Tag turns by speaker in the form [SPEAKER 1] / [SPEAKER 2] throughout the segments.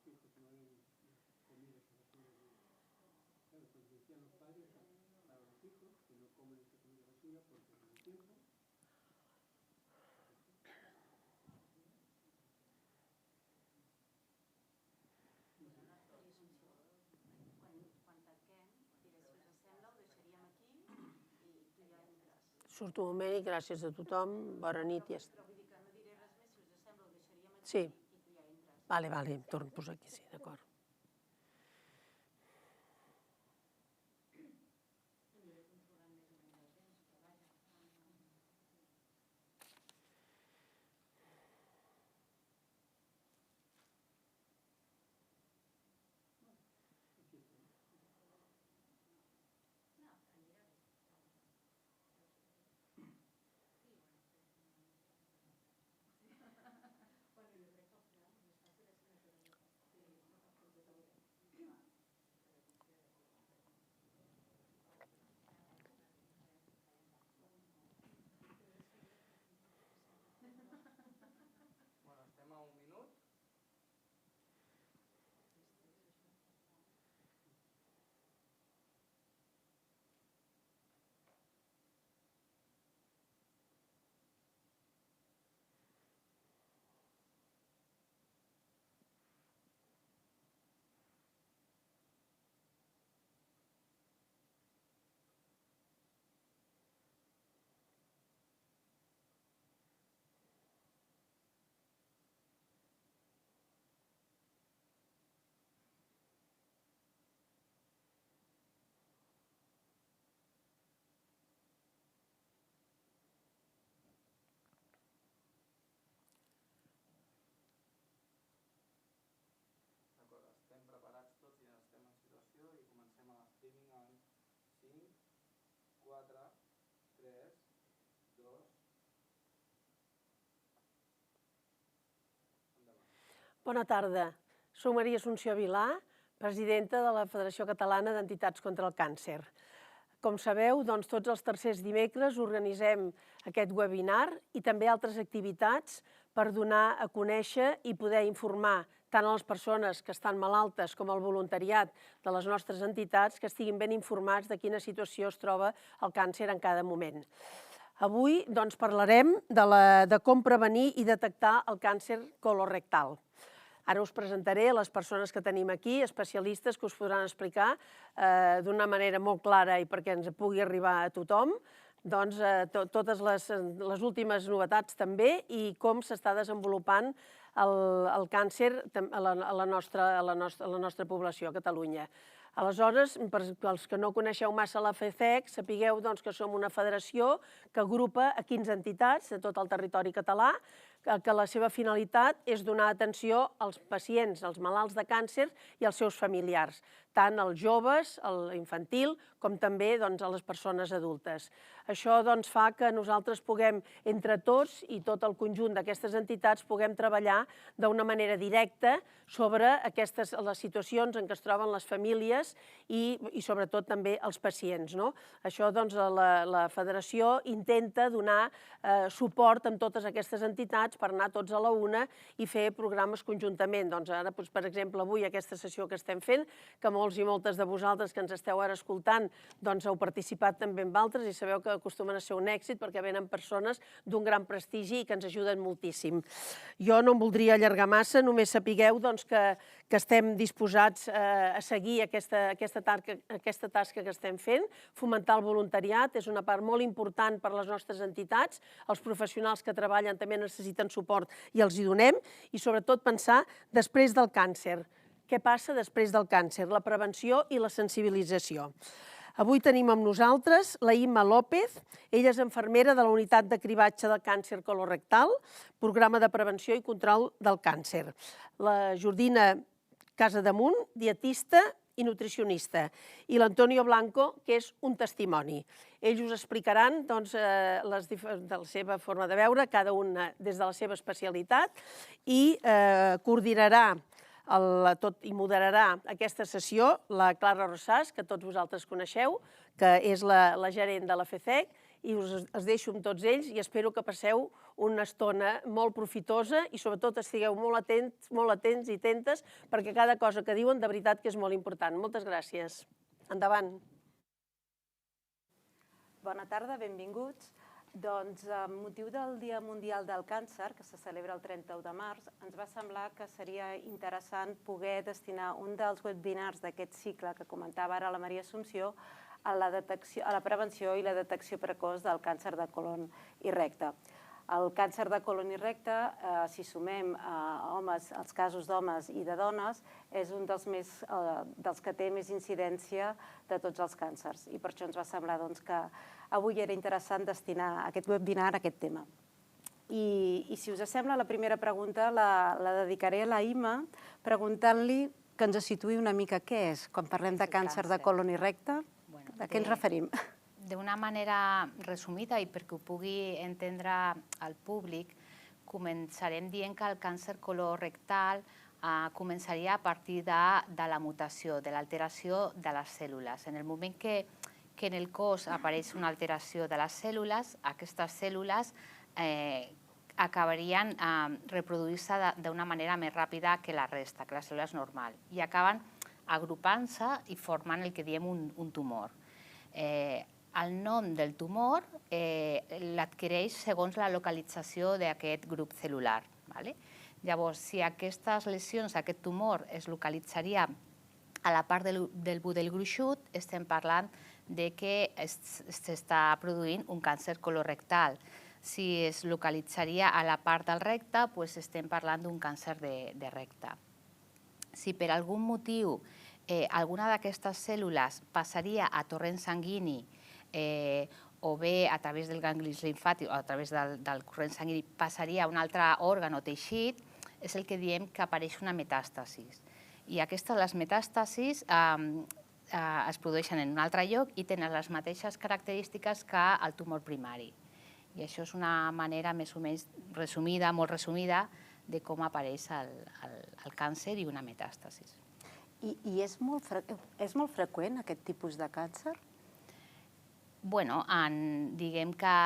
[SPEAKER 1] hijos no den comida esa basura. Claro, pues decían los padres para los hijos que no comen esa comida basura porque con el tiempo.
[SPEAKER 2] Surto un moment i gràcies a tothom. Bona nit.
[SPEAKER 3] Però vull dir que no diré res més, si us sembla ho deixaríem aquí
[SPEAKER 2] Sí.
[SPEAKER 3] i tu ja entres.
[SPEAKER 2] Vale, torno a posar aquí, sí, d'acord.
[SPEAKER 4] Estem a un minut. D'acord, estem preparats tots i estem en situació i comencem a l'streaming en 5, 4, 3, 2... Endavant.
[SPEAKER 2] Bona tarda. Soc Maria Assumpció Vilà, presidenta de la Federació Catalana d'Entitats contra el Càncer. Com sabeu, doncs, tots els tercers dimecres organitzem aquest webinar i també altres activitats per donar a conèixer i poder informar tant a les persones que estan malaltes com al voluntariat de les nostres entitats que estiguin ben informats de quina situació es troba el càncer en cada moment. Avui doncs, parlarem de com prevenir i detectar el càncer colorectal. Ara us presentaré les persones que tenim aquí, especialistes que us podran explicar d'una manera molt clara i perquè ens pugui arribar a tothom totes les últimes novetats també i com s'està desenvolupant el càncer a la nostra població, a Catalunya. Aleshores, per als que no coneixeu massa la FECEC, sapigueu que som una federació que agrupa a 15 entitats de tot el territori català, que la seva finalitat és donar atenció als pacients, als malalts de càncer i als seus familiars, tant als joves, a l'infantil, com també a les persones adultes. Això fa que nosaltres puguem, entre tots i tot el conjunt d'aquestes entitats, puguem treballar d'una manera directa sobre les situacions en què es troben les famílies i sobretot també els pacients. Això la federació intenta donar suport a totes aquestes entitats per anar tots a la una i fer programes conjuntament. Ara, per exemple, avui aquesta sessió que estem fent, que molts i moltes de vosaltres que ens esteu ara escoltant heu participat també amb altres i sabeu que acostumen a ser un èxit perquè venen persones d'un gran prestigi i que ens ajuden moltíssim. Jo no em voldria allargar massa, només sapigueu que estem disposats a seguir aquesta tasca que estem fent. Fomentar el voluntariat és una part molt important per a les nostres entitats. Els professionals que treballen també necessiten suport i els hi donem. I sobretot pensar després del càncer. Què passa després del càncer? La prevenció i la sensibilització. Avui tenim amb nosaltres la Imma López. Ella és infermera de la Unitat de Cribatge del Càncer Colorectal, Programa de Prevenció i Control del Càncer. La Jordina Casademunt, dietista i nutricionista. I l'Antonio Blanco, que és un testimoni. Ells us explicaran de la seva forma de veure, cada una des de la seva especialitat, i coordinarà i moderarà aquesta sessió la Clara Rosàs, que tots vosaltres coneixeu, que és la gerent de la FECEC, i us deixo amb tots ells i espero que passeu una estona molt profitosa i sobretot estigueu molt atents i atentes perquè cada cosa que diuen de veritat que és molt important. Moltes gràcies. Endavant.
[SPEAKER 3] Bona tarda, benvinguts. Doncs, amb motiu del Dia Mundial del Càncer, que se celebra el 31 de març, ens va semblar que seria interessant poder destinar un dels webinars d'aquest cicle que comentava ara la Maria Assumpció a la prevenció i la detecció precoç del càncer de colon i recte. El càncer de colon i recte, si sumem els casos d'homes i de dones, és un dels que té més incidència de tots els càncers. I per això ens va semblar que avui era interessant destinar aquest webinar a aquest tema. I si us sembla, la primera pregunta la dedicaré a la Ima, preguntant-li que ens situï una mica què és. Quan parlem de càncer de colon i recte, a què ens referim?
[SPEAKER 5] D'una manera resumida i perquè ho pugui entendre el públic, començarem dient que el càncer colorectal començaria a partir de la mutació, de l'alteració de les cèl·lules. En el moment que en el cos apareix una alteració de les cèl·lules, aquestes cèl·lules acabarien reproduint-se d'una manera més ràpida que la resta, que les cèl·lules normals, i acaben agrupant-se i formant el que diem un tumor. El nom del tumor l'adquireix segons la localització d'aquest grup cel·lular. Llavors, si aquestes lesions, aquest tumor, es localitzaria a la part del budell gruixut, estem parlant que s'està produint un càncer colorectal. Si es localitzaria a la part del recte, estem parlant d'un càncer de recte. Si per algun motiu alguna d'aquestes cèl·lules passaria a torrent sanguini o bé a través del ganglis limfàtic o a través del corrent sanguini passaria a un altre òrgan o teixit, és el que diem que apareix una metàstasi. I les metàstasis es produeixen en un altre lloc i tenen les mateixes característiques que el tumor primari. I això és una manera més o menys resumida, molt resumida, de com apareix el càncer i una metàstasi.
[SPEAKER 3] I és molt freqüent aquest tipus de càncer?
[SPEAKER 5] Diguem que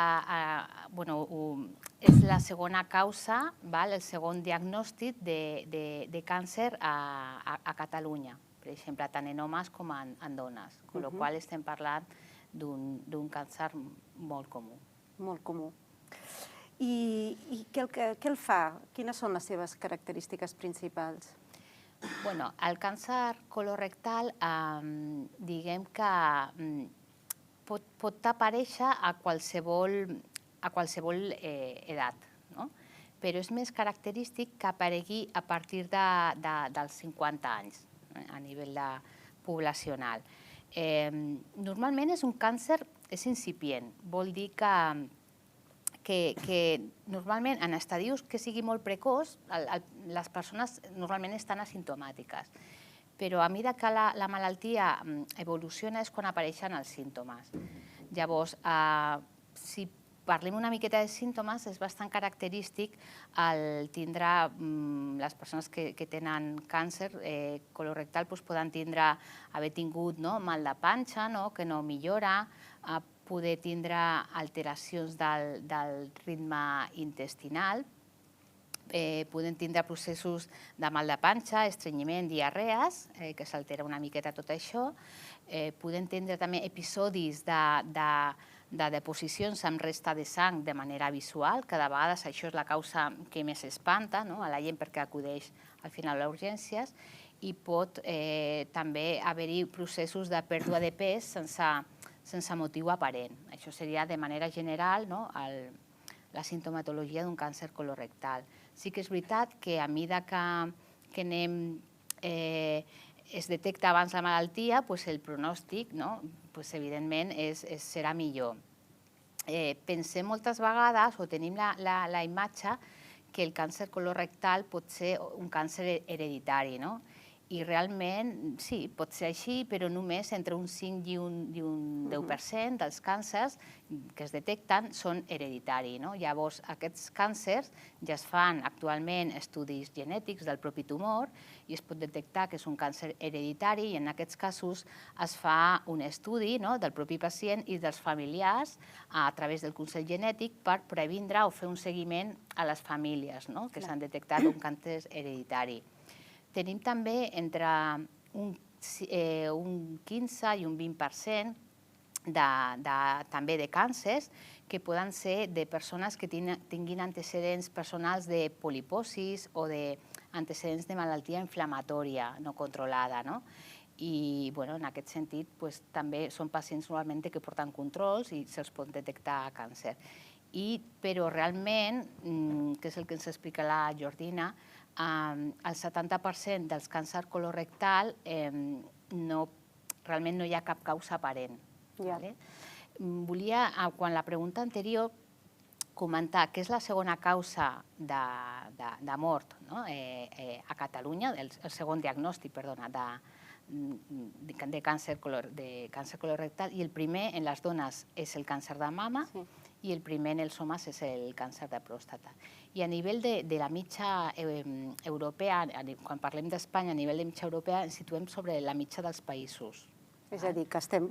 [SPEAKER 5] és la segona causa, el segon diagnòstic de càncer a Catalunya, per exemple, tant en homes com en dones, amb la qual cosa estem parlant d'un càncer molt comú.
[SPEAKER 3] Molt comú. I què el fa? Quines són les seves característiques principals?
[SPEAKER 5] El càncer colorectal, diguem que pot aparèixer a qualsevol edat, però és més característic que aparegui a partir dels 50 anys a nivell poblacional. Normalment és un càncer incipient, vol dir que normalment en estadius que sigui molt precoç, les persones normalment estan asimptomàtiques. Però a mesura que la malaltia evoluciona és quan apareixen els símptomes. Llavors, si parlem una miqueta de símptomes, és bastant característic el tindre les persones que tenen càncer colorectal poden haver tingut mal de panxa, que no millora, poder tindre alteracions del ritme intestinal, poden tindre processos de mal de panxa, estrenyiment, diarrees, que s'altera una miqueta tot això. Poden tindre també episodis de deposicions amb resta de sang de manera visual, que de vegades això és la causa que més espanta a la gent perquè acudeix al final a urgències, i pot també haver-hi processos de pèrdua de pes sense motiu aparent. Això seria de manera general la sintomatologia d'un càncer colorectal. Sí que és veritat que a mesura que es detecta abans la malaltia, el pronòstic, evidentment, serà millor. Pensem moltes vegades, o tenim la imatge, que el càncer colorectal pot ser un càncer hereditari, I realment, sí, pot ser així, però només entre un 5 i un 10% dels càncers que es detecten són hereditaris. Llavors, aquests càncers ja es fan actualment estudis genètics del propi tumor i es pot detectar que és un càncer hereditari i en aquests casos es fa un estudi del propi pacient i dels familiars a través del Consell Genètic per previndre o fer un seguiment a les famílies que s'han detectat un càncer hereditari. Tenim també entre un 15 i un 20% també de càncers que poden ser de persones que tinguin antecedents personals de poliposis o d'antecedents de malaltia inflamatòria no controlada. I en aquest sentit també són pacients normalment que porten controls i se'ls pot detectar càncer. Però realment, que és el que ens explica la Jordina, el 70% dels càncers colorectal realment no hi ha cap causa aparent. Volia, quan la pregunta anterior, comentar que és la segona causa de mort a Catalunya, el segon diagnòstic, perdona, de càncer colorectal, i el primer en les dones és el càncer de mama i el primer en els homes és el càncer de pròstata. I a nivell de la mitja europea, quan parlem d'Espanya, a nivell de mitja europea, ens situem sobre la mitja dels països.
[SPEAKER 3] És a dir, que estem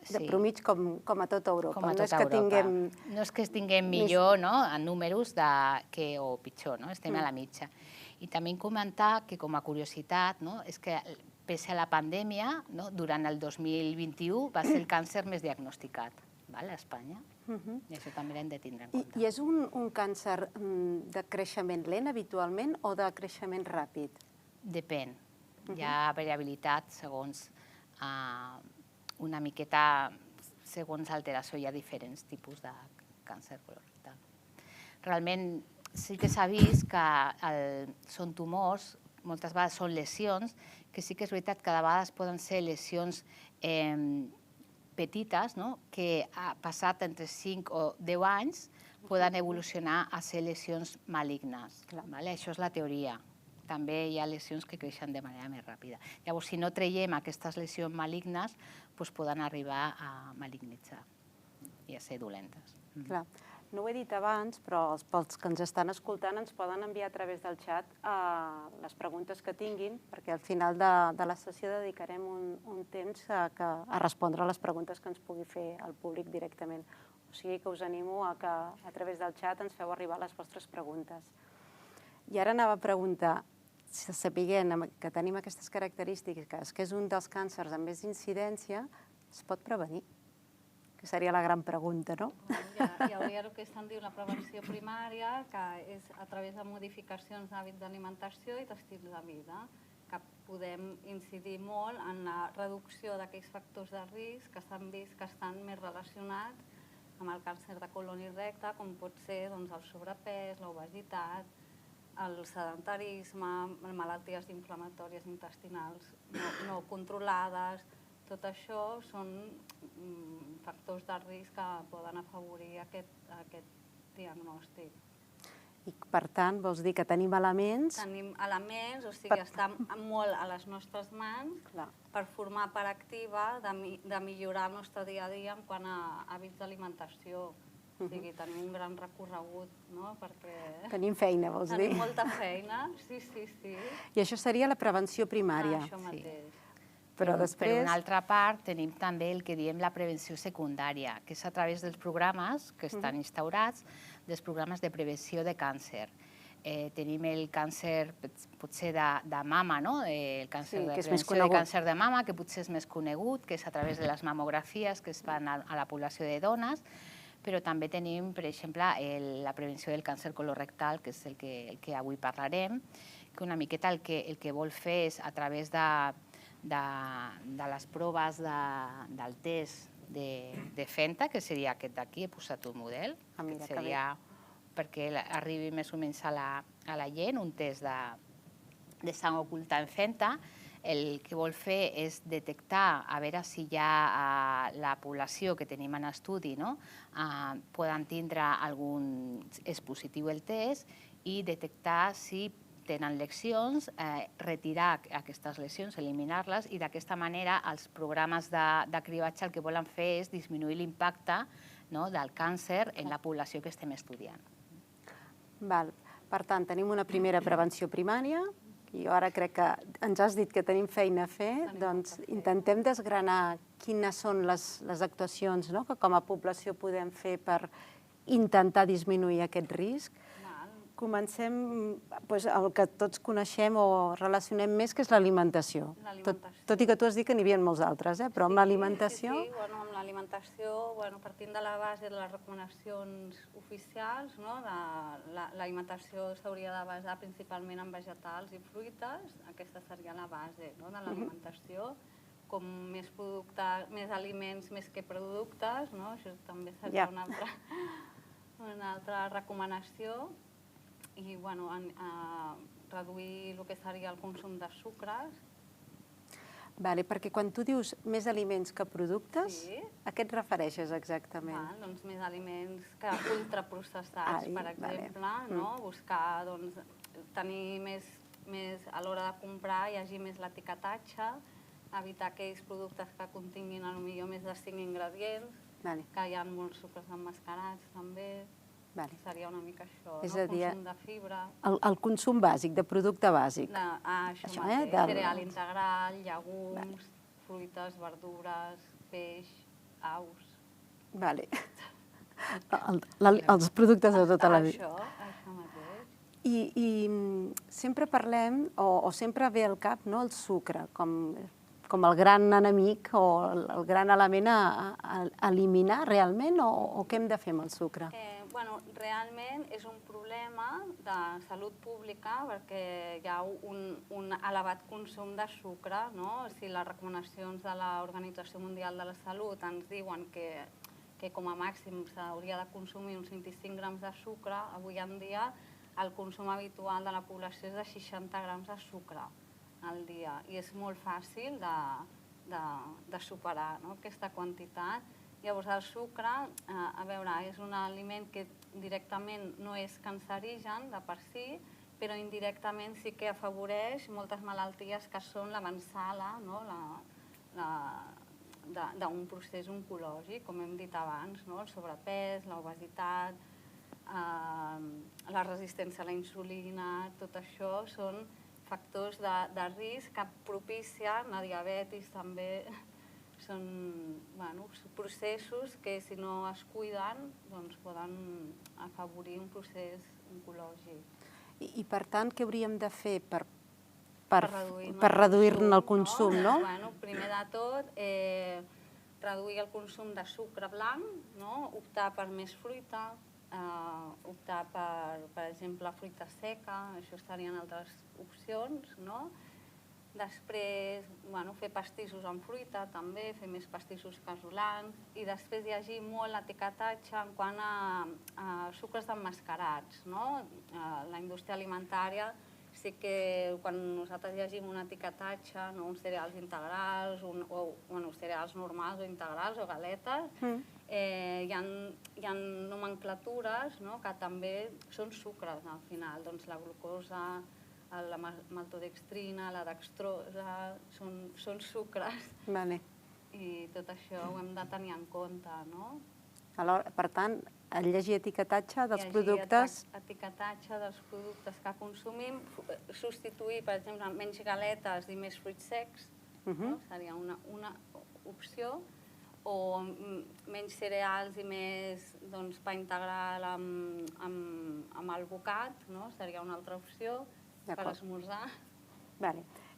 [SPEAKER 3] de promig com a tota Europa.
[SPEAKER 5] Com a tota Europa. No és que tinguem millor en números o pitjor, estem a la mitja. I també comentar que, com a curiositat, és que pese a la pandèmia, durant el 2021 va ser el càncer més diagnosticat a Espanya. I això també l'hem de tindre en compte.
[SPEAKER 3] I és un càncer de creixement lent habitualment o de creixement ràpid?
[SPEAKER 5] Depèn. Hi ha variabilitat segons una miqueta, segons l'alteració, hi ha diferents tipus de càncer colorectal. Realment sí que s'ha vist que són tumors, moltes vegades són lesions, que sí que és veritat que de vegades poden ser lesions petites, que passat entre 5 o 10 anys poden evolucionar a ser lesions malignes. Això és la teoria. També hi ha lesions que creixen de manera més ràpida. Llavors, si no traiem aquestes lesions malignes, poden arribar a malignitzar i a ser dolentes.
[SPEAKER 3] Clar. No ho he dit abans, però pels que ens estan escoltant ens poden enviar a través del xat les preguntes que tinguin, perquè al final de la sessió dedicarem un temps a respondre a les preguntes que ens pugui fer el públic directament. O sigui que us animo a que a través del xat ens feu arribar les vostres preguntes. I ara anava a preguntar, sapiguent que tenim aquestes característiques, que és un dels càncers amb més incidència, es pot prevenir? Que seria la gran pregunta, no?
[SPEAKER 6] Hi hauria el que se'n diu la prevenció primària, que és a través de modificacions d'hàbits d'alimentació i d'estil de vida, que podem incidir molt en la reducció d'aquells factors de risc que s'han vist que estan més relacionats amb el càncer de colon i recte, com pot ser el sobrepès, l'obesitat, el sedentarisme, malalties inflamatòries intestinals no controlades. Tot això són factors de risc que poden afavorir aquest diagnòstic.
[SPEAKER 3] I, per tant, vols dir que tenim elements...
[SPEAKER 6] Tenim elements, o sigui, està molt a les nostres mans per formar part activa de millorar el nostre dia a dia en quant a hàbits d'alimentació. O sigui, tenim un gran recorregut, no? Perquè...
[SPEAKER 3] Tenim feina, vols dir?
[SPEAKER 6] Tenim molta feina, sí.
[SPEAKER 3] I això seria la prevenció primària.
[SPEAKER 6] Això mateix.
[SPEAKER 3] Però després...
[SPEAKER 5] Per una altra part, tenim també el que diem la prevenció secundària, que és a través dels programes que estan instaurats, dels programes de prevenció de càncer. Tenim el càncer, potser de mama, no? El càncer de prevenció de càncer de mama, que potser és més conegut, que és a través de les mamografies que es fan a la població de dones, però també tenim, per exemple, la prevenció del càncer colorectal, que és el que avui parlarem, que una miqueta el que vol fer és, a través de les proves del test de FENTA, que seria aquest d'aquí, he posat un model, que seria perquè arribi més o menys a la gent, un test de sang oculta en FENTA. El que vol fer és detectar, a veure si ja la població que tenim en estudi poden tindre algun... és positiu el test, i detectar si tenen lesions, retirar aquestes lesions, eliminar-les, i d'aquesta manera els programes de cribatge el que volen fer és disminuir l'impacte del càncer en la població que estem estudiant.
[SPEAKER 3] Per tant, tenim una primera prevenció primària, i ara crec que ens has dit que tenim feina a fer, doncs intentem desgranar quines són les actuacions que com a població podem fer per intentar disminuir aquest risc. Comencem el que tots coneixem o relacionem més, que és l'alimentació. Tot i que tu has dit que n'hi havia molts altres, però amb l'alimentació...
[SPEAKER 6] Sí, amb l'alimentació, partint de la base de les recomanacions oficials, l'alimentació s'hauria de basar principalment en vegetals i fruites, aquesta seria la base de l'alimentació, com més aliments més que productes, això també seria una altra recomanació. I reduir el que seria el consum de sucres.
[SPEAKER 3] Perquè quan tu dius més aliments que productes, a què et refereixes exactament?
[SPEAKER 6] Doncs més aliments que ultraprocessats, per exemple, buscar tenir més a l'hora de comprar, hi hagi més l'etiquetatge, evitar aquells productes que continguin potser més de 5 ingredients, que hi ha molts sucres emmascarats també. Seria una mica això, consum de fibra.
[SPEAKER 3] El consum bàsic, de producte bàsic.
[SPEAKER 6] Això mateix, cereal integral, llegums, fruites, verdures, peix, aus.
[SPEAKER 3] Els productes de tota la vida.
[SPEAKER 6] Això mateix.
[SPEAKER 3] I sempre parlem, o sempre ve al cap, el sucre, com el gran enemic o el gran element a eliminar realment, o què hem de fer amb el sucre?
[SPEAKER 6] Realment és un problema de salut pública perquè hi ha un elevat consum de sucre. Si les recomanacions de l'Organització Mundial de la Salut ens diuen que com a màxim s'hauria de consumir uns 25 grams de sucre, avui en dia el consum habitual de la població és de 60 grams de sucre al dia, i és molt fàcil de superar aquesta quantitat. Llavors el sucre, és un aliment que directament no és cancerigen de per si, però indirectament sí que afavoreix moltes malalties que són l'avançala d'un procés oncològic, com hem dit abans, el sobrepès, l'obesitat, la resistència a la insulina, tot això són factors de risc que propicien la diabetis també. Són processos que, si no es cuiden, poden afavorir un procés oncològic.
[SPEAKER 3] I, per tant, què hauríem de fer per reduir-ne el consum?
[SPEAKER 6] Primer de tot, reduir el consum de sucre blanc, optar per més fruita, optar per exemple, fruita seca, això serien altres opcions. Després, fer pastissos amb fruita, també, fer més pastissos casolans, i després llegir molt l'etiquetatge en quant a sucres emmascarats. La indústria alimentària sí que quan nosaltres llegim un etiquetatge, uns cereals integrals, o cereals normals o integrals, o galetes, hi ha nomenclatures que també són sucres al final, la glucosa, la maltodextrina, la dextrosa, són sucres. I tot això ho hem de tenir en compte.
[SPEAKER 3] Per tant, llegir etiquetatge dels productes...
[SPEAKER 6] Llegir etiquetatge dels productes que consumim, substituir, per exemple, menys galetes i més fruits secs, seria una opció, o menys cereals i més pa integral amb alvocat, seria una altra opció, per esmorzar.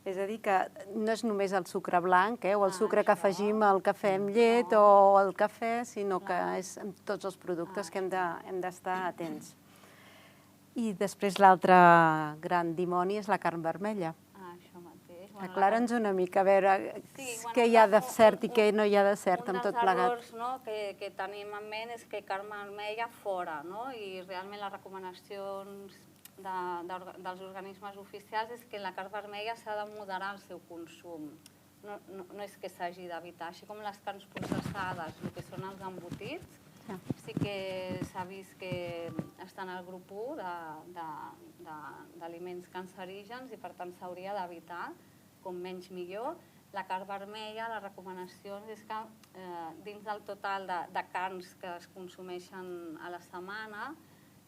[SPEAKER 3] És a dir, que no és només el sucre blanc o el sucre que afegim al cafè amb llet o al cafè, sinó que és amb tots els productes que hem d'estar atents. I després l'altre gran dimoni és la carn vermella.
[SPEAKER 6] Això mateix.
[SPEAKER 3] Aclara'ns una mica, a veure què hi ha de cert i què no hi ha de cert amb tot plegat.
[SPEAKER 6] Un dels errors que tenim en ment és que carn vermella fora, i realment les recomanacions dels organismes oficials és que la carn vermella s'ha de moderar el seu consum. No és que s'hagi d'evitar, així com les carns processades, el que són els embotits, Sí que s'ha vist que està en el grup 1 d'aliments cancerígens i per tant s'hauria d'evitar, com menys millor. La carn vermella, les recomanacions és que dins del total de carns que es consumeixen a la setmana,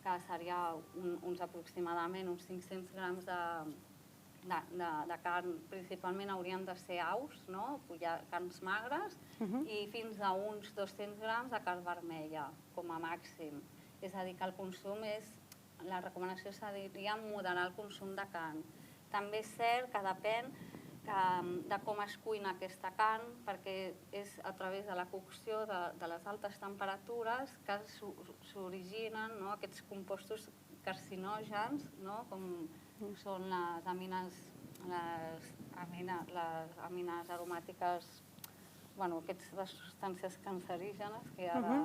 [SPEAKER 6] que seria uns aproximadament uns 500 grams de carn, principalment haurien de ser aus, carns magres, i fins a uns 200 grams de carn vermella, com a màxim. És a dir, que el consum la recomanació seria moderar el consum de carn. També és cert que depèn de com es cuina aquesta carn, perquè és a través de la cocció de les altes temperatures que s'originen aquests compostos carcinògens, com són les amines aromàtiques, aquestes substàncies cancerígenes que ara...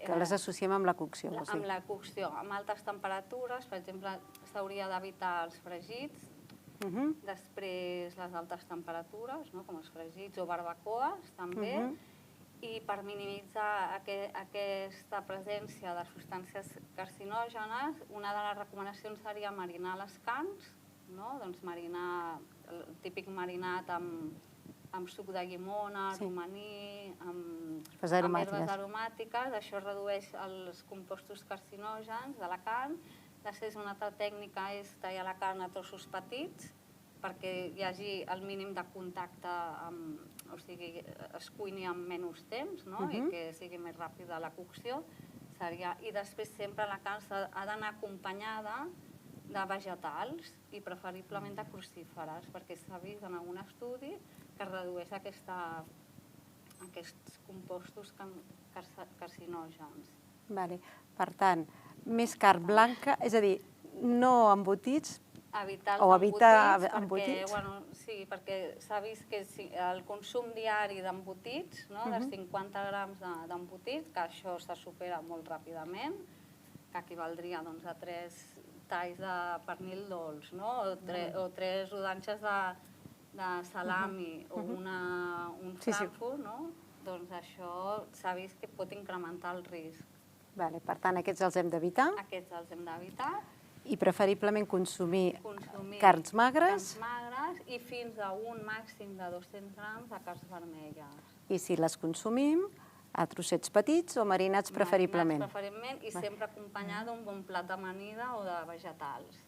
[SPEAKER 7] Que les associem amb la cocció.
[SPEAKER 6] Amb la cocció, amb altes temperatures, per exemple, s'hauria d'evitar els fregits, després les altes temperatures, com els fregits o barbacoes, també, i per minimitzar aquesta presència de substàncies carcinògenes, una de les recomanacions seria marinar les carns, doncs marinar, el típic marinat amb suc de llimona, romaní, amb herbes aromàtiques, això redueix els compostos carcinògens de la carn. Després, una altra tècnica és tallar la carn a trossos petits perquè hi hagi el mínim de contacte, o sigui, es cuini en menys temps i que sigui més ràpida la cocció. I després sempre la carn ha d'anar acompanyada de vegetals i preferiblement de crucíferes, perquè s'ha vist en algun estudi que redueix aquests compostos carcinògens.
[SPEAKER 7] Per tant, més carn blanca, és a dir, no embotits,
[SPEAKER 6] evitar
[SPEAKER 7] embotits.
[SPEAKER 6] Sí, perquè s'ha vist que el consum diari d'embotits, de 50 grams d'embotits, que això se supera molt ràpidament, que equivaldria a 3 talls de pernil dolç, o 3 rodanxes de salami o un frankfurt, doncs això s'ha vist que pot incrementar el risc.
[SPEAKER 7] Per tant, aquests els hem d'evitar.
[SPEAKER 6] Aquests els hem d'evitar.
[SPEAKER 7] I preferiblement consumir carns magres.
[SPEAKER 6] I fins a un màxim de 200 grams de carns vermelles.
[SPEAKER 7] I si les consumim, a trossets petits o marinats preferiblement.
[SPEAKER 6] Marinats preferiblement i sempre acompanyada d'un bon plat d'amanida o de vegetals.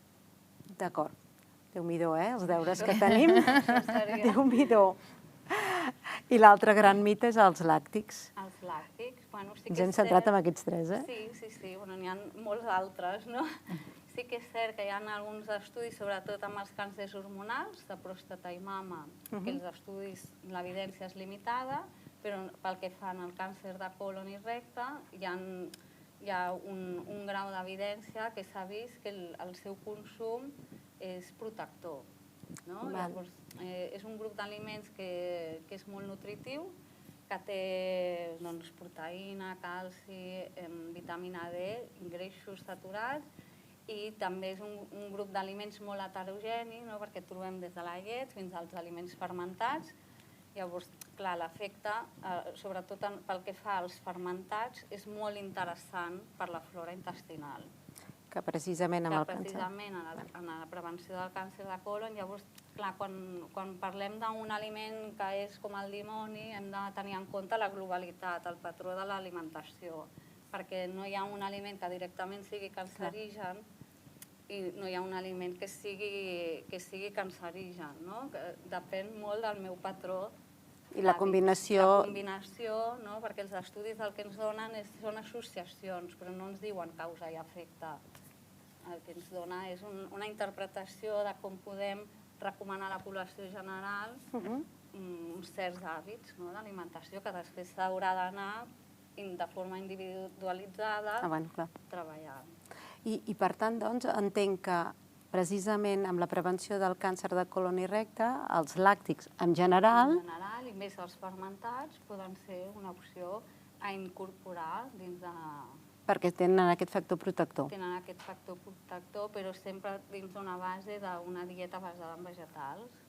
[SPEAKER 7] D'acord. Déu-n'hi-do, els deures que tenim. Déu-n'hi-do. I l'altre gran mite és els làctics.
[SPEAKER 6] Els làctics,
[SPEAKER 7] Ens hem centrat en aquests 3,
[SPEAKER 6] Sí, n'hi ha molts altres, Sí que és cert que hi ha alguns estudis, sobretot amb els càncers hormonals, de pròstata i mama, que els estudis, l'evidència és limitada, però pel que fa al càncer de colon i recte, hi ha un grau d'evidència que s'ha vist que el seu consum és protector. Llavors, és un grup d'aliments que és molt nutritiu, que té proteïna, calci, vitamina D, greixos saturats, i també és un grup d'aliments molt heterogeni, perquè trobem des de la llet fins als aliments fermentats. Llavors, clar, l'efecte, sobretot pel que fa als fermentats, és molt interessant per la flora intestinal.
[SPEAKER 7] Que precisament amb el càncer.
[SPEAKER 6] Precisament en la prevenció del càncer de colon. Llavors, clar, quan parlem d'un aliment que és com el dimoni, hem de tenir en compte la globalitat, el patró de l'alimentació, perquè no hi ha un aliment que directament sigui cancerigen i no hi ha un aliment que sigui cancerigen. Depèn molt del meu patró.
[SPEAKER 7] I la combinació...
[SPEAKER 6] La combinació, perquè els estudis el que ens donen són associacions, però no ens diuen causa i efecte. El que ens dona és una interpretació de com podem recomanar a la població general uns certs hàbits d'alimentació que després s'haurà d'anar de forma individualitzada treballant.
[SPEAKER 7] I per tant, doncs, entenc que precisament amb la prevenció del càncer de colon i recte, els làctics en general...
[SPEAKER 6] En general, i més els fermentats, poden ser una opció a incorporar dins de...
[SPEAKER 7] Perquè tenen aquest factor protector.
[SPEAKER 6] Tenen aquest factor protector, però sempre dins d'una base d'una dieta basada en vegetals.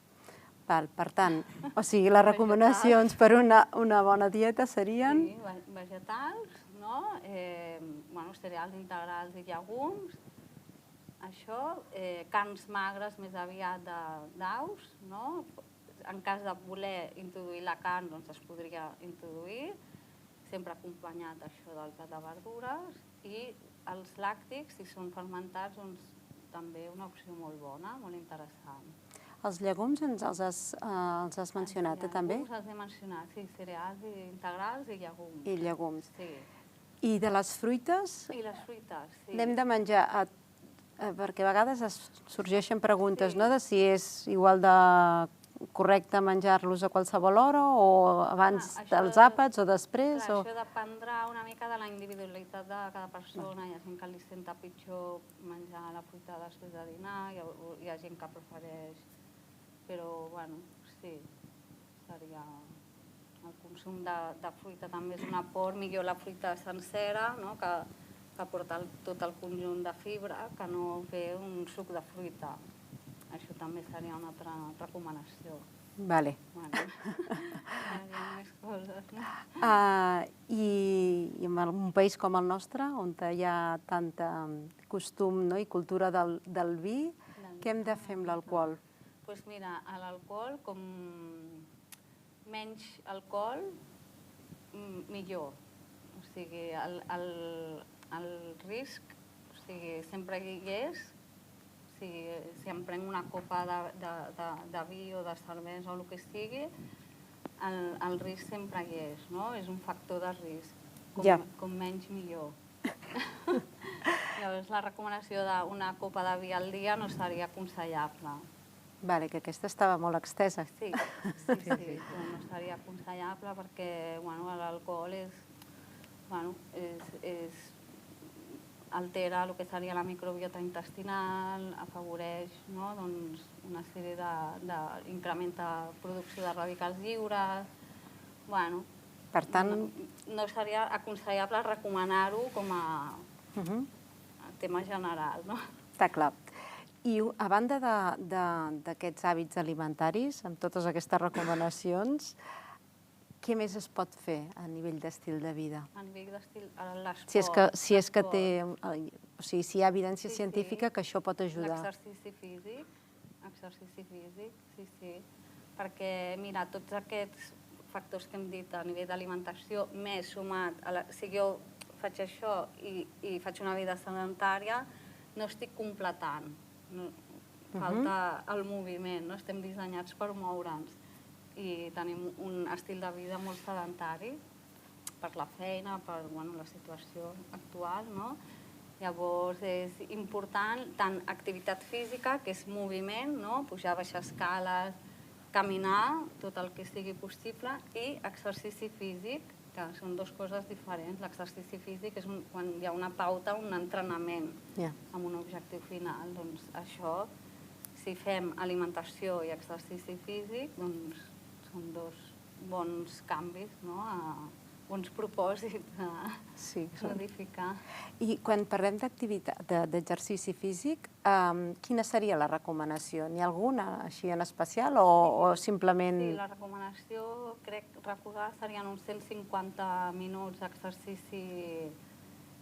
[SPEAKER 7] Per tant, o sigui, les recomanacions per una bona dieta serien...
[SPEAKER 6] Sí, vegetals, no? Cereals integrals i llegums, això, carns magres més aviat d'aus, no? En cas de voler introduir la carn, doncs es podria introduir, sempre acompanyat això del plat de verdures, i els làctics, si són fermentats, doncs també una opció molt bona, molt interessant.
[SPEAKER 7] Els llegums els has mencionat, també?
[SPEAKER 6] Els llegums els he mencionat, sí, cereals integrals i llegums.
[SPEAKER 7] I llegums.
[SPEAKER 6] Sí.
[SPEAKER 7] I de les fruites?
[SPEAKER 6] I les fruites, sí.
[SPEAKER 7] N'hem de menjar, perquè a vegades sorgeixen preguntes, no?, de si és igual de correcte menjar-los a qualsevol hora o abans dels àpats o després?
[SPEAKER 6] Clar, això dependrà una mica de la individualitat de cada persona. Hi ha gent que li senta pitjor menjar la fruita després de dinar, hi ha gent que prefereix, però, bueno, sí, seria... El consum de fruita també és un aport, millor la fruita sencera, que porta tot el conjunt de fibra, que no fer un suc de fruita. Això també seria una altra recomanació.
[SPEAKER 7] Vale.
[SPEAKER 6] Bueno, hi ha més coses, no?
[SPEAKER 7] I en un país com el nostre, on hi ha tant costum i cultura del vi, què hem de fer amb l'alcohol?
[SPEAKER 6] Doncs mira, l'alcohol, com menys alcohol, millor. O sigui, el risc, o sigui, sempre hi és. O sigui, si em prenc una copa de vi o de cervesa o el que sigui, el risc sempre hi és, no? És un factor de risc. Com menys, millor. Llavors, la recomanació d'una copa de vi al dia no seria aconsellable.
[SPEAKER 7] Vale, que aquesta estava molt extesa.
[SPEAKER 6] Sí, no seria aconsellable perquè l'alcohol altera el que seria la microbiota intestinal, afavoreix una sèrie d'incrementa la producció de radicals lliures.
[SPEAKER 7] Per tant...
[SPEAKER 6] No seria aconsellable recomanar-ho com a tema general, no?
[SPEAKER 7] Està clar. I a banda d'aquests hàbits alimentaris, amb totes aquestes recomanacions, què més es pot fer a nivell d'estil de vida?
[SPEAKER 6] A nivell d'estil, l'esport.
[SPEAKER 7] Si és que té... O sigui, si hi ha evidència científica que això pot ajudar.
[SPEAKER 6] L'exercici físic, sí. Perquè, mira, tots aquests factors que hem dit a nivell d'alimentació, més sumat, si jo faig això i faig una vida sedentària, no estic completant. Falta el moviment, no? Estem dissenyats per moure'ns i tenim un estil de vida molt sedentari per la feina, per la situació actual, no? Llavors és important tant activitat física, que és moviment, no? Pujar, baixar escales, caminar, tot el que sigui possible, i exercici físic, que són dues coses diferents. L'exercici físic és quan hi ha una pauta, un entrenament amb un objectiu final. Doncs això, si fem alimentació i exercici físic, doncs són dos bons canvis, bons propòsits a modificar.
[SPEAKER 7] I quan parlem d'exercici físic, quina seria la recomanació? N'hi ha alguna així en especial o simplement...
[SPEAKER 6] Sí, la recomanació, crec recordar, serien uns 150 minuts d'exercici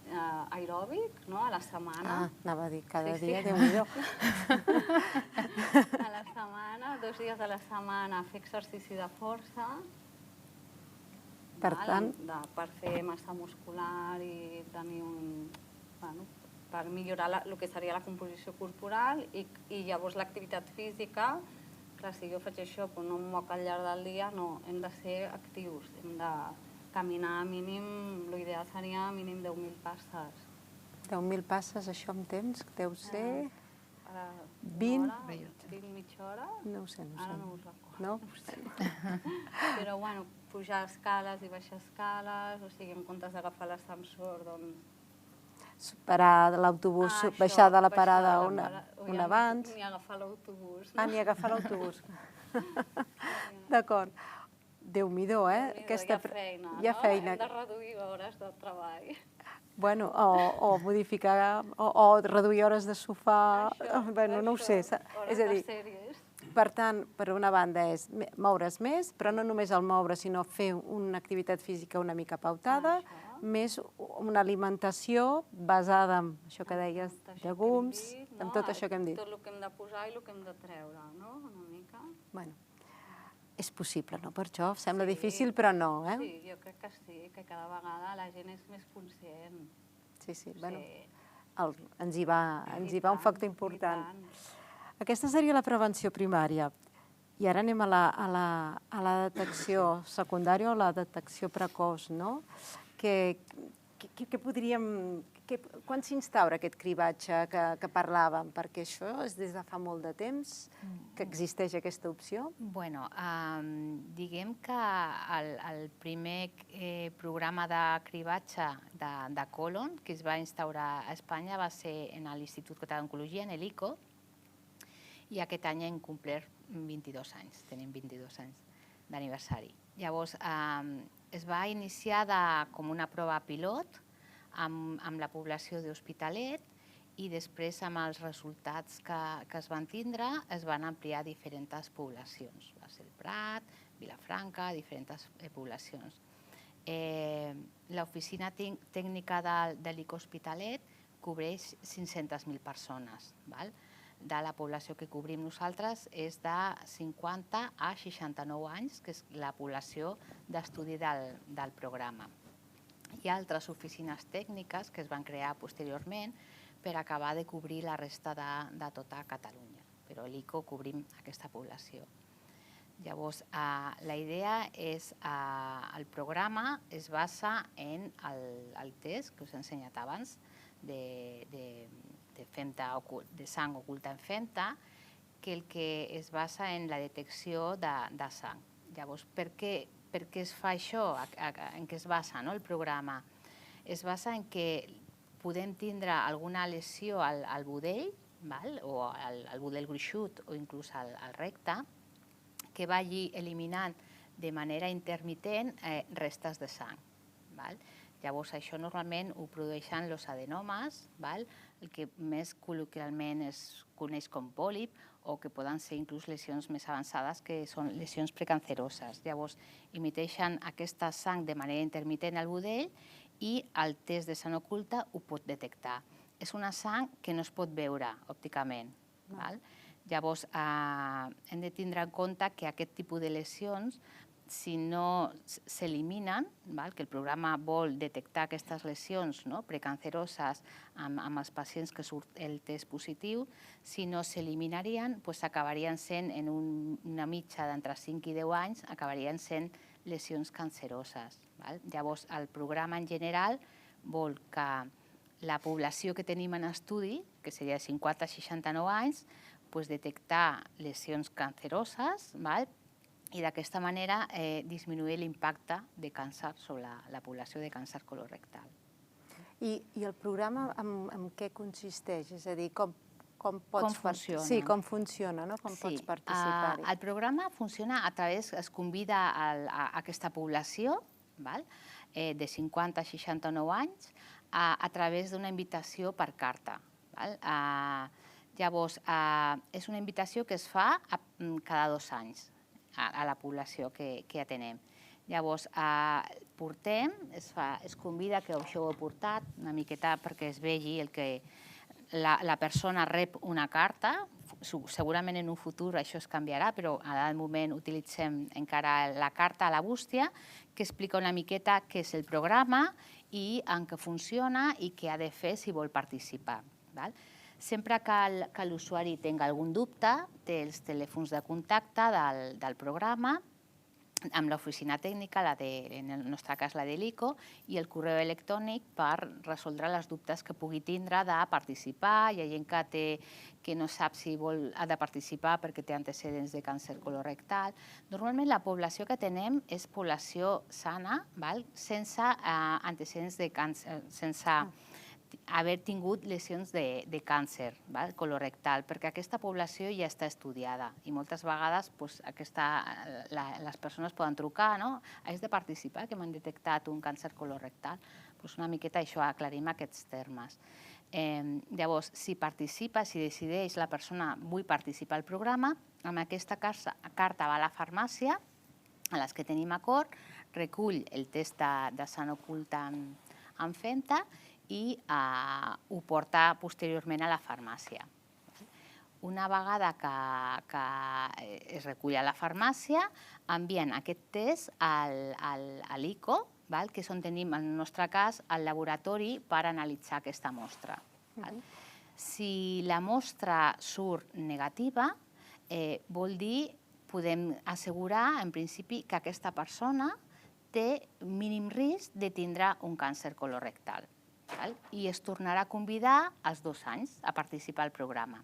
[SPEAKER 6] aeròbic, a la setmana.
[SPEAKER 7] Anava a dir, cada dia, Déu-n'hi-do.
[SPEAKER 6] A la setmana, 2 dies a la setmana, fer exercici de força,
[SPEAKER 7] per tant...
[SPEAKER 6] per fer massa muscular i tenir per millorar el que seria la composició corporal i llavors l'activitat física, clar, si jo faig això però no em moc al llarg del dia, no, hem de ser actius, hem de caminar mínim, l'ideal seria mínim 10.000 passes.
[SPEAKER 7] 10.000 passes, això en temps, deu ser... 20?
[SPEAKER 6] 20, mitja hora?
[SPEAKER 7] No ho sé.
[SPEAKER 6] Ara no us recordo.
[SPEAKER 7] No?
[SPEAKER 6] Però, pujar escales i baixar escales, o sigui, en comptes d'agafar l'ascensor, doncs...
[SPEAKER 7] Parar l'autobús, baixar de la parada un abans...
[SPEAKER 6] Ni agafar l'autobús.
[SPEAKER 7] Ni agafar l'autobús. D'acord. Déu-n'hi-do,
[SPEAKER 6] Hi ha feina, no? Hem de reduir hores de treball.
[SPEAKER 7] Bueno, o modificar, o reduir hores de sofà, bueno, no ho sé. És a dir, per tant, per una banda és moure's més, però no només el moure, sinó fer una activitat física una mica pautada, més una alimentació basada en això que deies, llegums, en tot això que hem dit.
[SPEAKER 6] Tot el que hem de posar i el que hem de treure, no? Una mica.
[SPEAKER 7] Bueno, és possible, no? Per això sembla difícil, però no, eh?
[SPEAKER 6] Sí, jo crec que sí, que cada vegada la gent és més conscient.
[SPEAKER 7] Sí, bueno, ens hi va un factor important.
[SPEAKER 6] I tant.
[SPEAKER 7] Aquesta seria la prevenció primària. I ara anem a la detecció secundària o la detecció precoç, no? Quan s'instaura aquest cribatge que parlàvem? Perquè això és des de fa molt de temps que existeix aquesta opció?
[SPEAKER 5] Bueno, diguem que el primer programa de cribatge de colon que es va instaurar a Espanya va ser en l'Institut Català d'Oncologia, en l'ICO, i aquest any hem complert 22 anys, tenim 22 anys d'aniversari. Llavors, es va iniciar com una prova pilot amb la població d'Hospitalet i després, amb els resultats que es van tindre, es van ampliar a diferents poblacions. Va ser el Prat, Vilafranca, diferents poblacions. L'oficina tècnica de l'ICO Hospitalet cobreix 500.000 persones. De la població que cobrim nosaltres és de 50 a 69 anys, que és la població d'estudi del programa. Hi ha altres oficines tècniques que es van crear posteriorment per acabar de cobrir la resta de tota Catalunya, però a l'ICO cobrim aquesta població. Llavors, la idea és, el programa es basa en el test que us he ensenyat abans de sang oculta en femta, que el que es basa en la detecció de sang. Llavors, per què es fa això? En què es basa el programa? Es basa en que podem tindre alguna lesió al budell, o al budell gruixut o inclús al recte, que vagi eliminant de manera intermitent restes de sang. Llavors, això normalment ho produeixen els adenomes, el que més col·loquialment es coneix com pòlip, o que poden ser inclús lesions més avançades, que són lesions precanceroses. Llavors, emiteixen aquesta sang de manera intermitent al budell i el test de sang oculta ho pot detectar. És una sang que no es pot veure òpticament. Llavors, hem de tindre en compte que aquest tipus de lesions, si no s'eliminen, que el programa vol detectar aquestes lesions precanceroses amb els pacients que surt el test positiu, si no s'eliminarien, acabarien sent, en una mitja d'entre 5 i 10 anys, acabarien sent lesions canceroses. Llavors, el programa en general vol que la població que tenim en estudi, que seria de 50 a 69 anys, detectar lesions canceroses, i d'aquesta manera disminuir l'impacte de càncer sobre la població de càncer colorectal.
[SPEAKER 7] I el programa en què consisteix? És a dir, com
[SPEAKER 5] funciona.
[SPEAKER 7] Sí, com funciona, com pots participar-hi?
[SPEAKER 5] El programa funciona a través, es convida a aquesta població de 50 a 69 anys a través d'una invitació per carta. Llavors, és una invitació que es fa cada 2 anys a la població que atenem. Llavors, portem, es convida que això ho he portat una miqueta perquè es vegi que la persona rep una carta. Segurament en un futur això es canviarà, però al moment utilitzem encara la carta a la bústia, que explica una miqueta què és el programa i en què funciona i què ha de fer si vol participar. Sempre que l'usuari tingui algun dubte, té els telèfons de contacte del programa amb l'oficina tècnica, en el nostre cas la de l'ICO, i el correu electrònic per resoldre els dubtes que pugui tindre de participar. Hi ha gent que no sap si ha de participar perquè té antecedents de càncer colorectal. Normalment la població que tenem és població sana, sense antecedents de càncer, sense haver tingut lesions de càncer colorectal, perquè aquesta població ja està estudiada i moltes vegades les persones poden trucar, has de participar, que m'han detectat un càncer colorectal. Una miqueta això, aclarim aquests termes. Llavors, si participa, si decideix la persona vull participar al programa, amb aquesta carta va a la farmàcia, a les que tenim acord, recull el test de sang oculta amb femta i ho porta posteriorment a la farmàcia. Una vegada que es recull a la farmàcia, envien aquest test a l'ICO, que és on tenim, en el nostre cas, el laboratori per analitzar aquesta mostra. Si la mostra surt negativa, vol dir, podem assegurar, en principi, que aquesta persona té mínim risc de tindre un càncer colorectal. I es tornarà a convidar als 2 anys a participar al programa.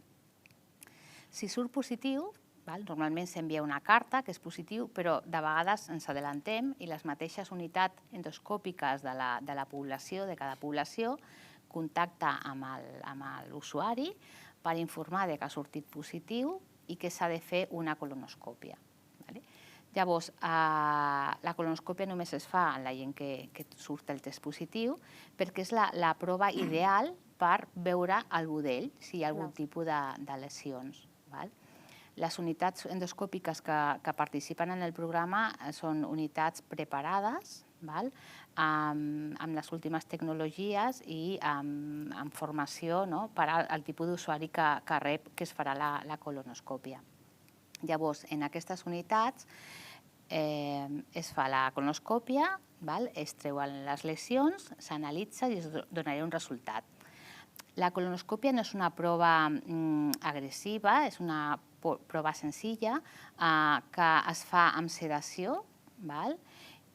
[SPEAKER 5] Si surt positiu, normalment s'envia una carta que és positiu, però de vegades ens adelantem i les mateixes unitats endoscòpiques de la població, de cada població, contacta amb l'usuari per informar que ha sortit positiu i que s'ha de fer una colonoscòpia. Llavors, la colonoscòpia només es fa en la gent que surt el test positiu perquè és la prova ideal per veure el budell, si hi ha algun tipus de lesions. Les unitats endoscòpiques que participen en el programa són unitats preparades, amb les últimes tecnologies i amb formació per al tipus d'usuari que rep, que es farà la colonoscòpia. Llavors, en aquestes unitats es fa la colonoscòpia, es treuen les lesions, s'analitza i es donarà un resultat. La colonoscòpia no és una prova agressiva, és una prova senzilla que es fa amb sedació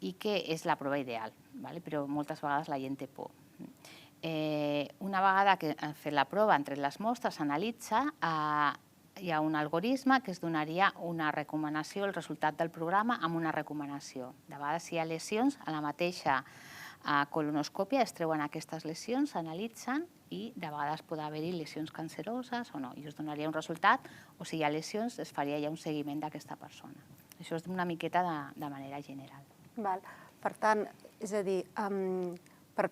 [SPEAKER 5] i que és la prova ideal, però moltes vegades la gent té por. Una vegada que han fet la prova, han tret les mostres, s'analitza, hi ha un algoritme que es donaria una recomanació, el resultat del programa amb una recomanació. De vegades, si hi ha lesions, a la mateixa colonoscòpia es treuen aquestes lesions, s'analitzen i de vegades pot haver-hi lesions canceroses o no, i es donaria un resultat, o si hi ha lesions es faria ja un seguiment d'aquesta persona. Això és una miqueta de manera general.
[SPEAKER 7] Per tant, és a dir, per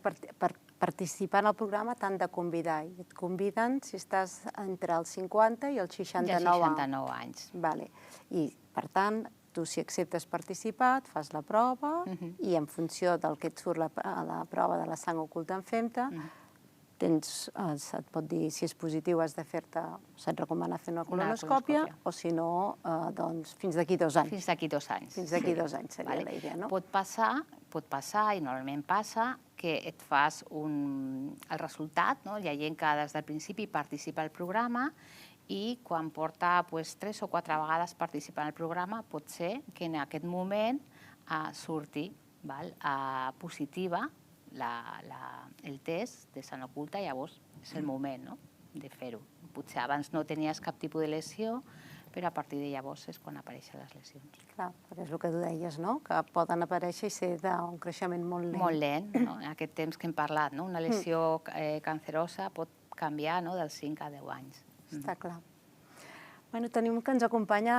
[SPEAKER 7] participar en el programa t'han de convidar, i et conviden si estàs entre els 50 i els 69 anys. I, per tant, tu si acceptes participar, et fas la prova i en funció del que et surt a la prova de la sang oculta en femta, se't pot dir si és positiu has de fer-te, se't recomana fer una colonoscòpia o si no, doncs fins d'aquí 2 anys.
[SPEAKER 5] Fins d'aquí 2 anys.
[SPEAKER 7] Fins d'aquí 2 anys seria la idea, no?
[SPEAKER 5] Pot passar, i normalment passa, que et fas el resultat, hi ha gent que des del principi participa al programa i quan porta 3 o 4 vegades participant al programa pot ser que en aquest moment surti positiva el test de sang oculta, llavors és el moment de fer-ho. Potser abans no tenies cap tipus de lesió, però a partir de llavors és quan apareixen les lesions.
[SPEAKER 7] Clar, perquè és el que tu deies, no? Que poden aparèixer i ser d'un creixement molt lent.
[SPEAKER 5] Molt lent, en aquest temps que hem parlat. Una lesió cancerosa pot canviar dels 5 a 10 anys.
[SPEAKER 7] Està clar. Tenim que ens acompanya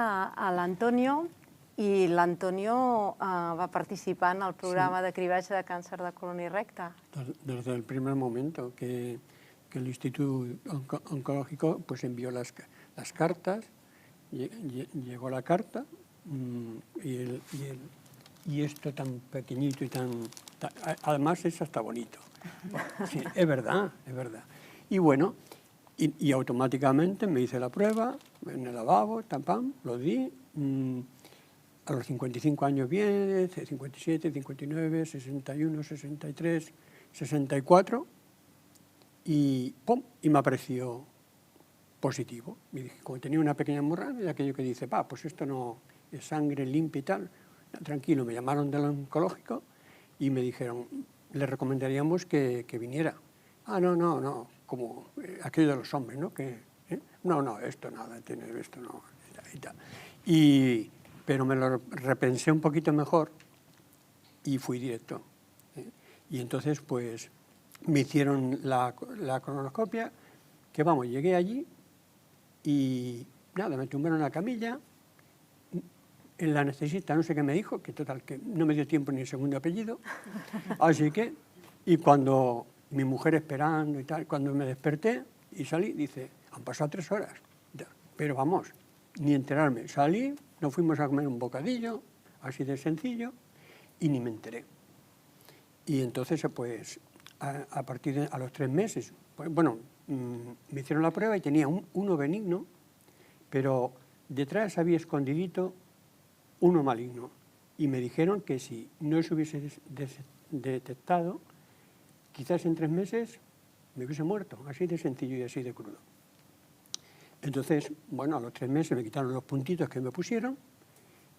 [SPEAKER 7] l'Antonio, i l'Antonio va participar en el programa de cribatge de càncer de colon i recte.
[SPEAKER 1] Desde el primer momento que el Instituto Oncológico envió las cartas, llegó la carta y esto tan pequeñito y tan... Además es hasta bonito. Sí, es verdad, es verdad. Y bueno, y automáticamente me hice la prueba en el lavabo, pam, lo di. A los 55 años bien, 57, 59, 61, 63, 64 y ¡pum! Y me apareció positivo. Y dije, como tenía una pequeña hemorragia, aquello que dice, pues esto no es sangre limpia y tal, tranquilo, me llamaron del oncológico y me dijeron, le recomendaríamos que viniera. No, como aquello de los hombres, ¿no? No, esto nada, esto no, y tal. Pero me lo repensé un poquito mejor y fui directo. Y entonces, pues, me hicieron la colonoscopia, que vamos, llegué allí y nada, me tumbaron en la camilla, en la anestesista no sé qué me dijo, que total, que no me dio tiempo ni el segundo apellido, así que, y cuando mi mujer esperando y tal, cuando me desperté y salí, dice, han pasado 3 horas, pero vamos, ni enterarme, salí, nos fuimos a comer un bocadillo, así de sencillo, y ni me enteré. Y entonces, pues, a los 3 meses. Bueno, me hicieron la prueba y tenía uno benigno, pero detrás había escondidito uno maligno. Y me dijeron que si no se hubiese detectado, quizás en 3 meses me hubiese muerto, así de sencillo y así de crudo. Entonces, bueno, a los 3 meses me quitaron los puntitos que me pusieron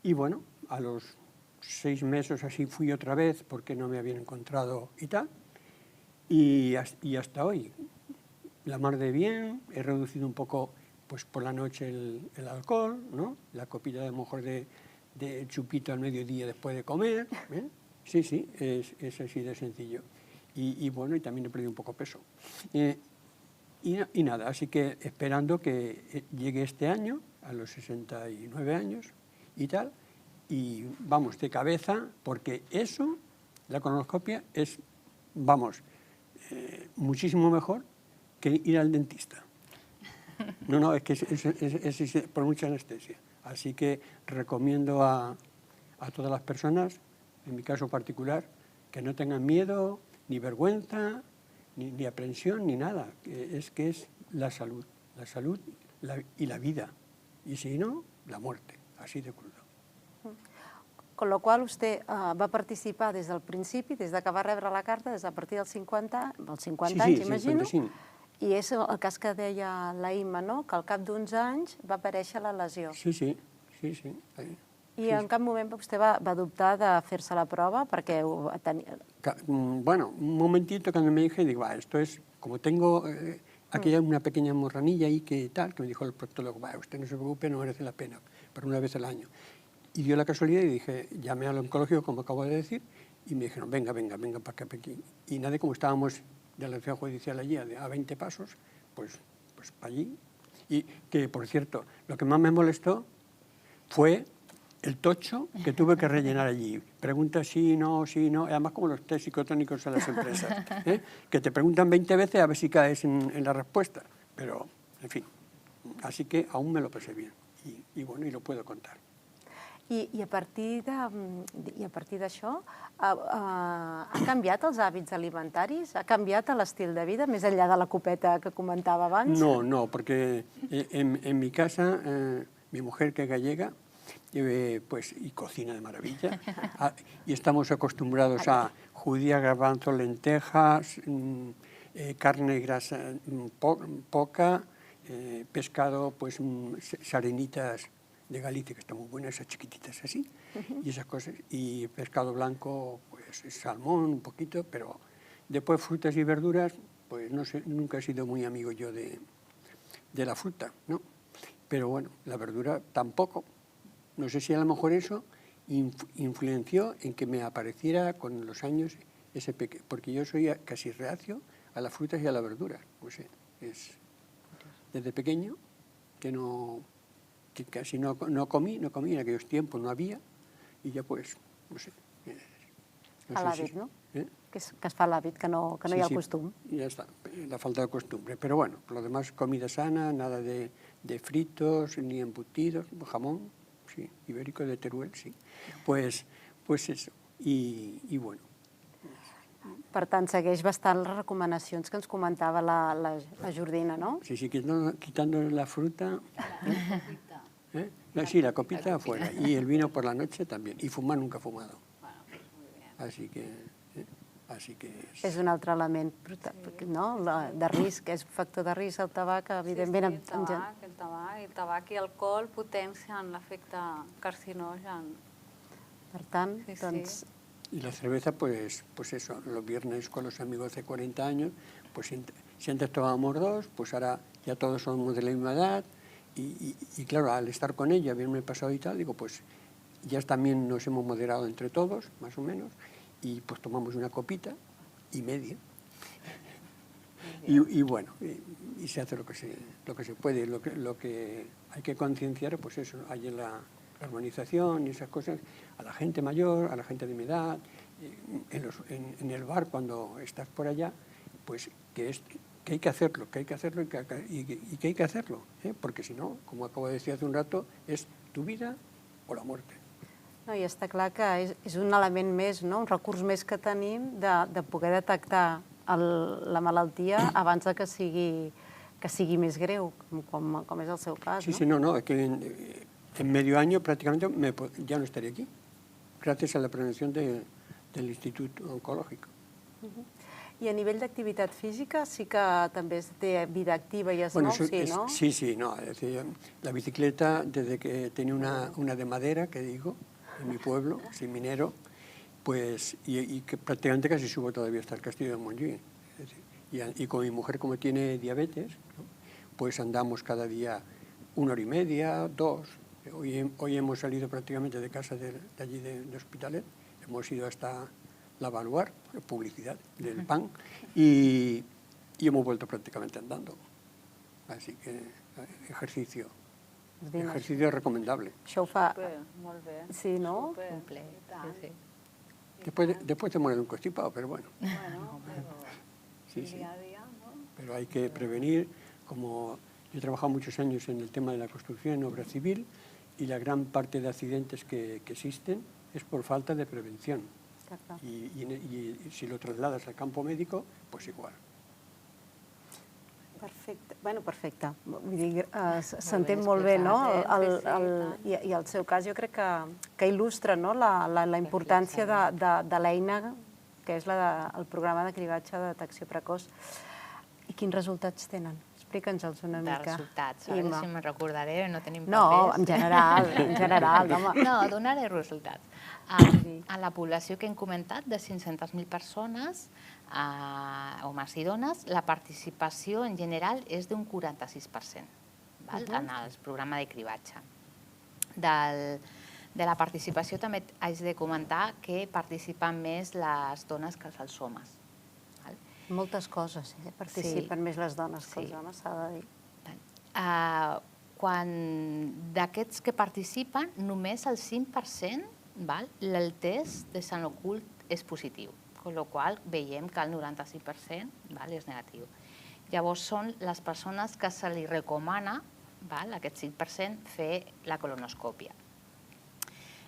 [SPEAKER 1] y bueno, a los 6 meses así fui otra vez porque no me habían encontrado y tal. Y hasta hoy, la mar de bien, he reducido un poco pues por la noche el alcohol, ¿no? La copita de mejor de chupito al mediodía después de comer. Sí, sí, es así de sencillo. Y bueno, y también he perdido un poco peso. Y nada, así que esperando que llegue este año, a los 69 años y tal, y vamos, de cabeza, porque eso, la colonoscopia, es, vamos, muchísimo mejor que ir al dentista. No, es que es por mucha anestesia. Así que recomiendo a todas las personas, en mi caso particular, que no tengan miedo, ni vergüenza, ni aprensión, ni nada. Es que es la salud y la vida. Y si no, la muerte, así de crudo.
[SPEAKER 7] Con la qual vostè va participar des del principi, des que va rebre la carta, des de a partir dels 50 anys, imagino. 55. I és el cas que deia la Imma, no? Que al cap d'uns anys va aparèixer la lesió.
[SPEAKER 1] Sí.
[SPEAKER 7] I en cap moment vostè va dubtar de fer-se la prova perquè ho tenia...
[SPEAKER 1] Bueno, un momentito cuando me dije, digo, esto es, como tengo aquella una pequeña morranilla ahí que tal, que me dijo el proctólogo, usted no se preocupe, no merece la pena, pero una vez al año. Y dio la casualidad y dije, llamé al oncólogo, como acabo de decir, y me dijeron, venga, para acá, para aquí. Y nada, como estábamos de la ciudad judicial allí, a 20 pasos, pues para allí. Y que, por cierto, lo que más me molestó fue el tocho que tuve que rellenar allí. Pregunta sí, no, además como los test psicotónicos en las empresas, que te preguntan 20 veces a ver si caes en la respuesta. Pero, en fin, así que aún me lo pasé bien. Y bueno, y lo puedo contar.
[SPEAKER 7] I a partir d'això, ha canviat els hàbits alimentaris? Ha canviat l'estil de vida, més enllà de la copeta que comentava abans?
[SPEAKER 1] No, porque en mi casa, mi mujer, que es gallega, pues, y cocina de maravilla, y estamos acostumbrados a judías, garbanzos, lentejas, carne grasa poca, pescado, pues sarenitas de Galicia, que están muy buenas, esas chiquititas así, y esas cosas, y pescado blanco, pues salmón un poquito, pero después frutas y verduras, pues no sé, nunca he sido muy amigo yo de la fruta, ¿no? Pero bueno, la verdura tampoco. No sé si a lo mejor eso influenció en que me apareciera con los años ese pequeño, porque yo soy casi reacio a las frutas y a las verduras, no sé, es desde pequeño que casi no comí, en aquellos tiempos no había, y ya pues, no sé.
[SPEAKER 7] Fa l'hàbit, no? Que es fa l'hàbit, que no hi ha el costum.
[SPEAKER 1] Sí, ya está, la falta de costumbre. Pero bueno, por lo demás, comida sana, nada de fritos, ni embutidos, jamón, sí, ibérico de Teruel, sí. Pues eso, y bueno.
[SPEAKER 7] Per tant, segueix bastant les recomanacions que ens comentava la Jordina, no?
[SPEAKER 1] Sí, quitando la fruta. Sí, la copita afuera. Y el vino por la noche también. Y fumar nunca he fumado. Así que
[SPEAKER 7] És un altre element de risc, és un factor de risc el tabac, evidentment.
[SPEAKER 6] El tabac i alcohol potencien l'efecte carcinogen.
[SPEAKER 7] Per tant, doncs...
[SPEAKER 1] Y la cerveza, pues eso, los viernes con los amigos de 40 años, pues si antes tomábamos 2, pues ahora ya todos somos de la misma edad, y claro, al estar con ella, haberme pasado y tal, digo, pues ya también nos hemos moderado entre todos, más o menos, y pues tomamos una copita y media. Y bueno, y se hace lo que se puede. Lo que hay que concienciar, pues eso, hay en la urbanización y esas cosas, a la gente mayor, a la gente de mi edad, en el bar cuando estás por allá, pues que hay que hacerlo, y que hay que hacerlo, porque si no, como acabo de decir hace un rato, es tu vida o la muerte.
[SPEAKER 7] No, i està clar que és un element més, un recurs més que tenim de poder detectar la malaltia abans que sigui més greu, com és el seu cas,
[SPEAKER 1] Sí,
[SPEAKER 7] no?
[SPEAKER 1] sí, no, es que en medio año prácticamente ya no estaré aquí, gracias a la prevención del Instituto Oncológico.
[SPEAKER 7] I a nivell d'activitat física sí que també té vida activa i es mou, sí, no?
[SPEAKER 1] Sí, no. Es decir, la bicicleta, desde que tenía una de madera, que digo, en mi pueblo, soy minero, pues, y que prácticamente casi subo todavía hasta el castillo de Montjuïc. Es decir, y con mi mujer, como tiene diabetes, ¿no? Pues andamos cada día 1 hora y media, 2. Hoy hemos salido prácticamente de casa de allí de Hospitalet, hemos ido hasta la Baluar, publicidad del pan, y hemos vuelto prácticamente andando. Así que ejercicio recomendable.
[SPEAKER 7] Això ho fa...
[SPEAKER 6] Molt bé.
[SPEAKER 7] Sí, no?
[SPEAKER 5] Complet, sí.
[SPEAKER 1] Después te mueres un constipado, pero bueno.
[SPEAKER 6] Bueno, però
[SPEAKER 1] Sí.
[SPEAKER 6] dia a dia, no?
[SPEAKER 1] Pero hay que prevenir, como yo he trabajado muchos años en el tema de la construcción en obra civil, y la gran parte de accidentes que existen es por falta de prevención. Y si lo trasladas al campo médico, pues igual.
[SPEAKER 7] Perfecte. Bueno, perfecte. Vull dir, s'entén molt bé, no? I el seu cas jo crec que il·lustra la importància de l'eina que és el programa de cribatge de detecció precoç. I quins resultats tenen? Explica'ns-els una
[SPEAKER 5] De
[SPEAKER 7] mica.
[SPEAKER 5] resultats, a veure si me'n recordaré, no tenim
[SPEAKER 7] No,
[SPEAKER 5] papers.
[SPEAKER 7] en general, home.
[SPEAKER 5] No, donaré resultats. A la població que hem comentat, de 500.000 persones, homes i dones, la participació en general és d'un 46% en el programa de cribatge. De la participació també haig de comentar que participen més les dones que els homes.
[SPEAKER 7] Moltes coses, participen més les dones que els homes, s'ha de dir.
[SPEAKER 5] Quan d'aquests que participen, només el 5% el test de Sant Ocult és positiu, amb la qual cosa veiem que el 95% és negatiu. Llavors són les persones que se li recomana, aquest 5%, fer la colonoscòpia.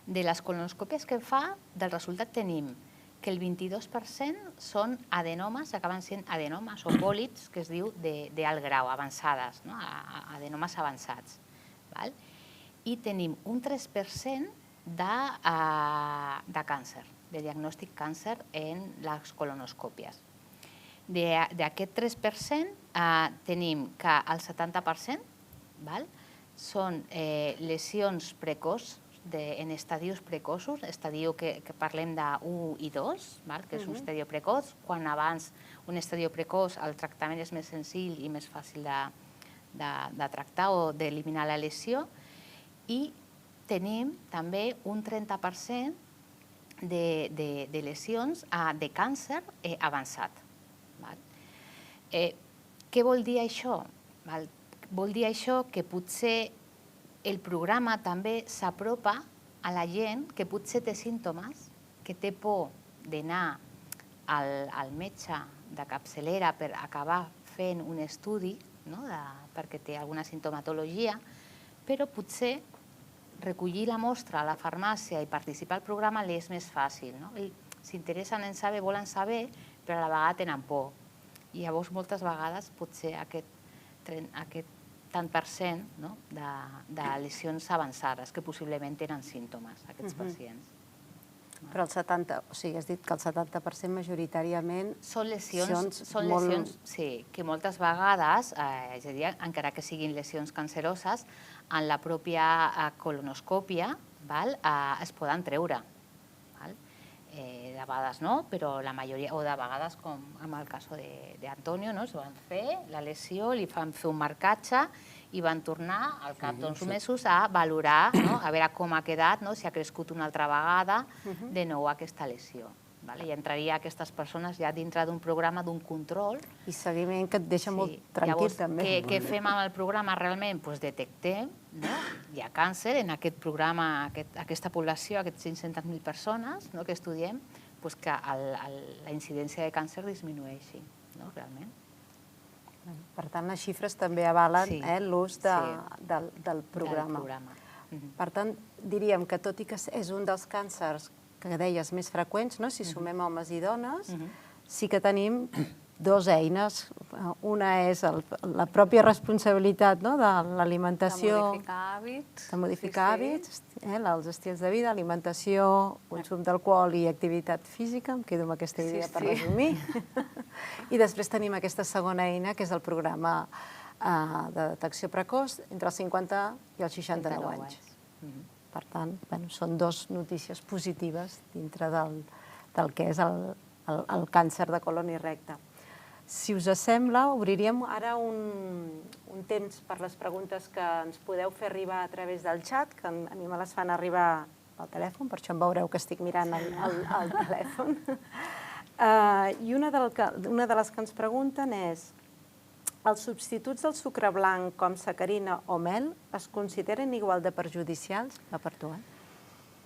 [SPEAKER 5] De les colonoscòpies que fa, del resultat tenim que el 22% són adenomes, acaben sent adenomes o pòlips, que es diu d'alt grau, avançades, adenomes avançats. I tenim un 3% de càncer, de diagnòstic càncer en les colonoscòpies. D'aquest 3% tenim que el 70% són lesions precoç en estadios precoços, estadio que parlem de 1 i 2, que és un estadio precoç. Quan abans un estadio precoç el tractament és més senzill i més fàcil de tractar o d'eliminar la lesió. I tenim també un 30% de lesions de càncer avançat. Què vol dir això? Vol dir això que potser el programa també s'apropa a la gent que potser té símptomes, que té por d'anar al metge de capçalera per acabar fent un estudi, perquè té alguna sintomatologia, però potser recollir la mostra a la farmàcia i participar al programa li és més fàcil. S'interessen en saber, volen saber, però a la vegada tenen por. I llavors moltes vegades potser aquest tant per cent de lesions avançades que possiblement tenen símptomes, aquests pacients.
[SPEAKER 7] Però el 70%, o sigui, has dit que el 70% majoritàriament...
[SPEAKER 5] Són lesions, sí, que moltes vegades, és a dir, encara que siguin lesions canceroses, en la pròpia colonoscòpia es poden treure. De vegades no, però la majoria, o de vegades, com en el cas d'Antonio, es van fer la lesió, li van fer un marcatge i van tornar al cap d'uns mesos a valorar, a veure com ha quedat, si ha crescut una altra vegada de nou aquesta lesió. I entraria aquestes persones ja dintre d'un programa d'un control.
[SPEAKER 7] I seguiment que et deixa molt tranquil, també.
[SPEAKER 5] Llavors, què fem amb el programa realment? Doncs detectem, hi ha càncer en aquest programa, aquesta població, aquestes 500.000 persones que estudiem, que la incidència de càncer disminueixi, realment.
[SPEAKER 7] Per tant, les xifres també avalen l'ús del programa. Per tant, diríem que tot i que és un dels càncers que deies més freqüents, si sumem homes i dones, sí que tenim dues eines. Una és la pròpia responsabilitat de l'alimentació, de modificar hàbits, els estils de vida, alimentació, consum d'alcohol i activitat física, em quedo amb aquesta idea per resumir. I després tenim aquesta segona eina, que és el programa de detecció precoç entre els 50 i els 69 anys. Per tant, són dues notícies positives dintre del que és el càncer de colon i recte. Si us sembla, obriríem ara un temps per les preguntes que ens podeu fer arribar a través del xat, que a mi me les fan arribar al telèfon, per això em veureu que estic mirant el telèfon. I una de les que ens pregunten és: els substituts del sucre blanc com sacarina o mel es consideren igual de perjudicials? Va per tu,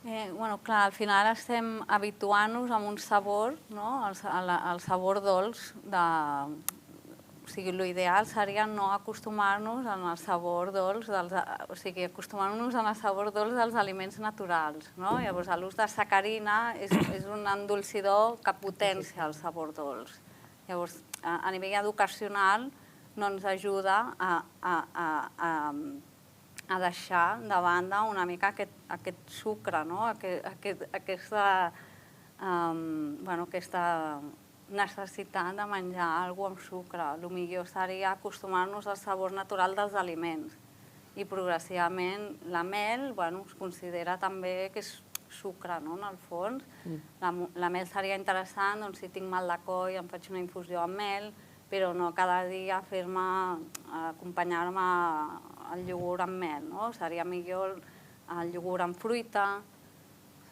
[SPEAKER 6] Clar, al final estem habituant-nos a un sabor, al sabor dolç. O sigui, l'ideal seria no acostumar-nos al sabor dolç, o sigui, acostumar-nos al sabor dolç dels aliments naturals. Llavors, l'ús de sacarina és un endolcidor que potencia el sabor dolç. Llavors, a nivell educacional, no ens ajuda a deixar de banda una mica aquest sucre, aquesta necessitat de menjar alguna cosa amb sucre. El millor seria acostumar-nos al sabor natural dels aliments. I progressivament la mel es considera també que és sucre, en el fons. La mel seria interessant, si tinc mal de coll em faig una infusió amb mel, però no cada dia acompanyar-me el iogurt amb mel. Seria millor el iogurt amb fruita,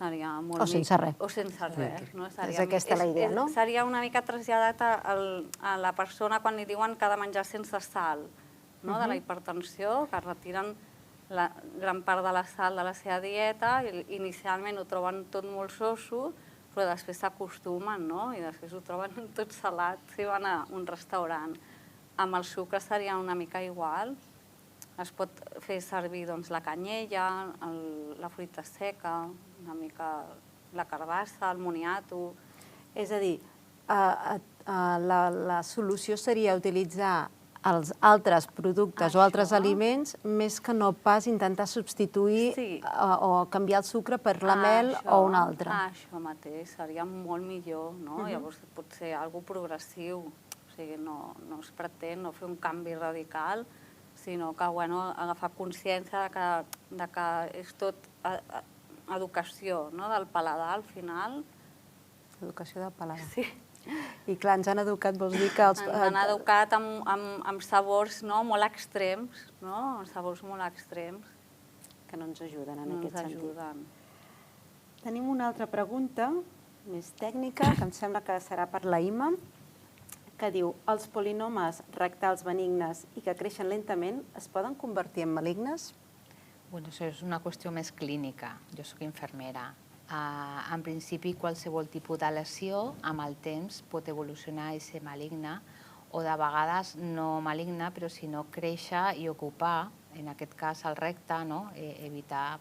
[SPEAKER 7] o sense res.
[SPEAKER 6] O sense res.
[SPEAKER 7] És aquesta la idea, no?
[SPEAKER 6] Seria una mica traslladat a la persona quan li diuen que ha de menjar sense sal, de la hipertensió, que retiren gran part de la sal de la seva dieta, i inicialment ho troben tot molt soso, però després s'acostumen, i després ho troben tot salat si van a un restaurant. Amb el sucre seria una mica igual. Es pot fer servir la canyella, la fruita seca, una mica la carbassa, el moniato.
[SPEAKER 7] És a dir, la solució seria utilitzar els altres productes o altres aliments més que no pas intentar substituir o canviar el sucre per la mel o un altre.
[SPEAKER 6] Això mateix, seria molt millor. Llavors pot ser alguna cosa progressiu, o sigui, no es pretén no fer un canvi radical, sinó que agafar consciència que és tot educació del paladar al final.
[SPEAKER 7] Educació del paladar.
[SPEAKER 6] Sí.
[SPEAKER 7] I clar, ens han educat, vols dir que...
[SPEAKER 6] Ens han educat amb sabors molt extrems, sabors molt extrems.
[SPEAKER 7] Que no ens ajuden en aquest sentit.
[SPEAKER 6] No ens ajuden.
[SPEAKER 7] Tenim una altra pregunta, més tècnica, que em sembla que serà per la Imma, que diu: els polinomes rectals benignes i que creixen lentament es poden convertir en malignes?
[SPEAKER 5] Això és una qüestió més clínica. Jo soc infermera. En principi, qualsevol tipus de lesió amb el temps pot evolucionar i ser maligna, o de vegades no maligna, però sinó créixer i ocupar, en aquest cas el recte, evitar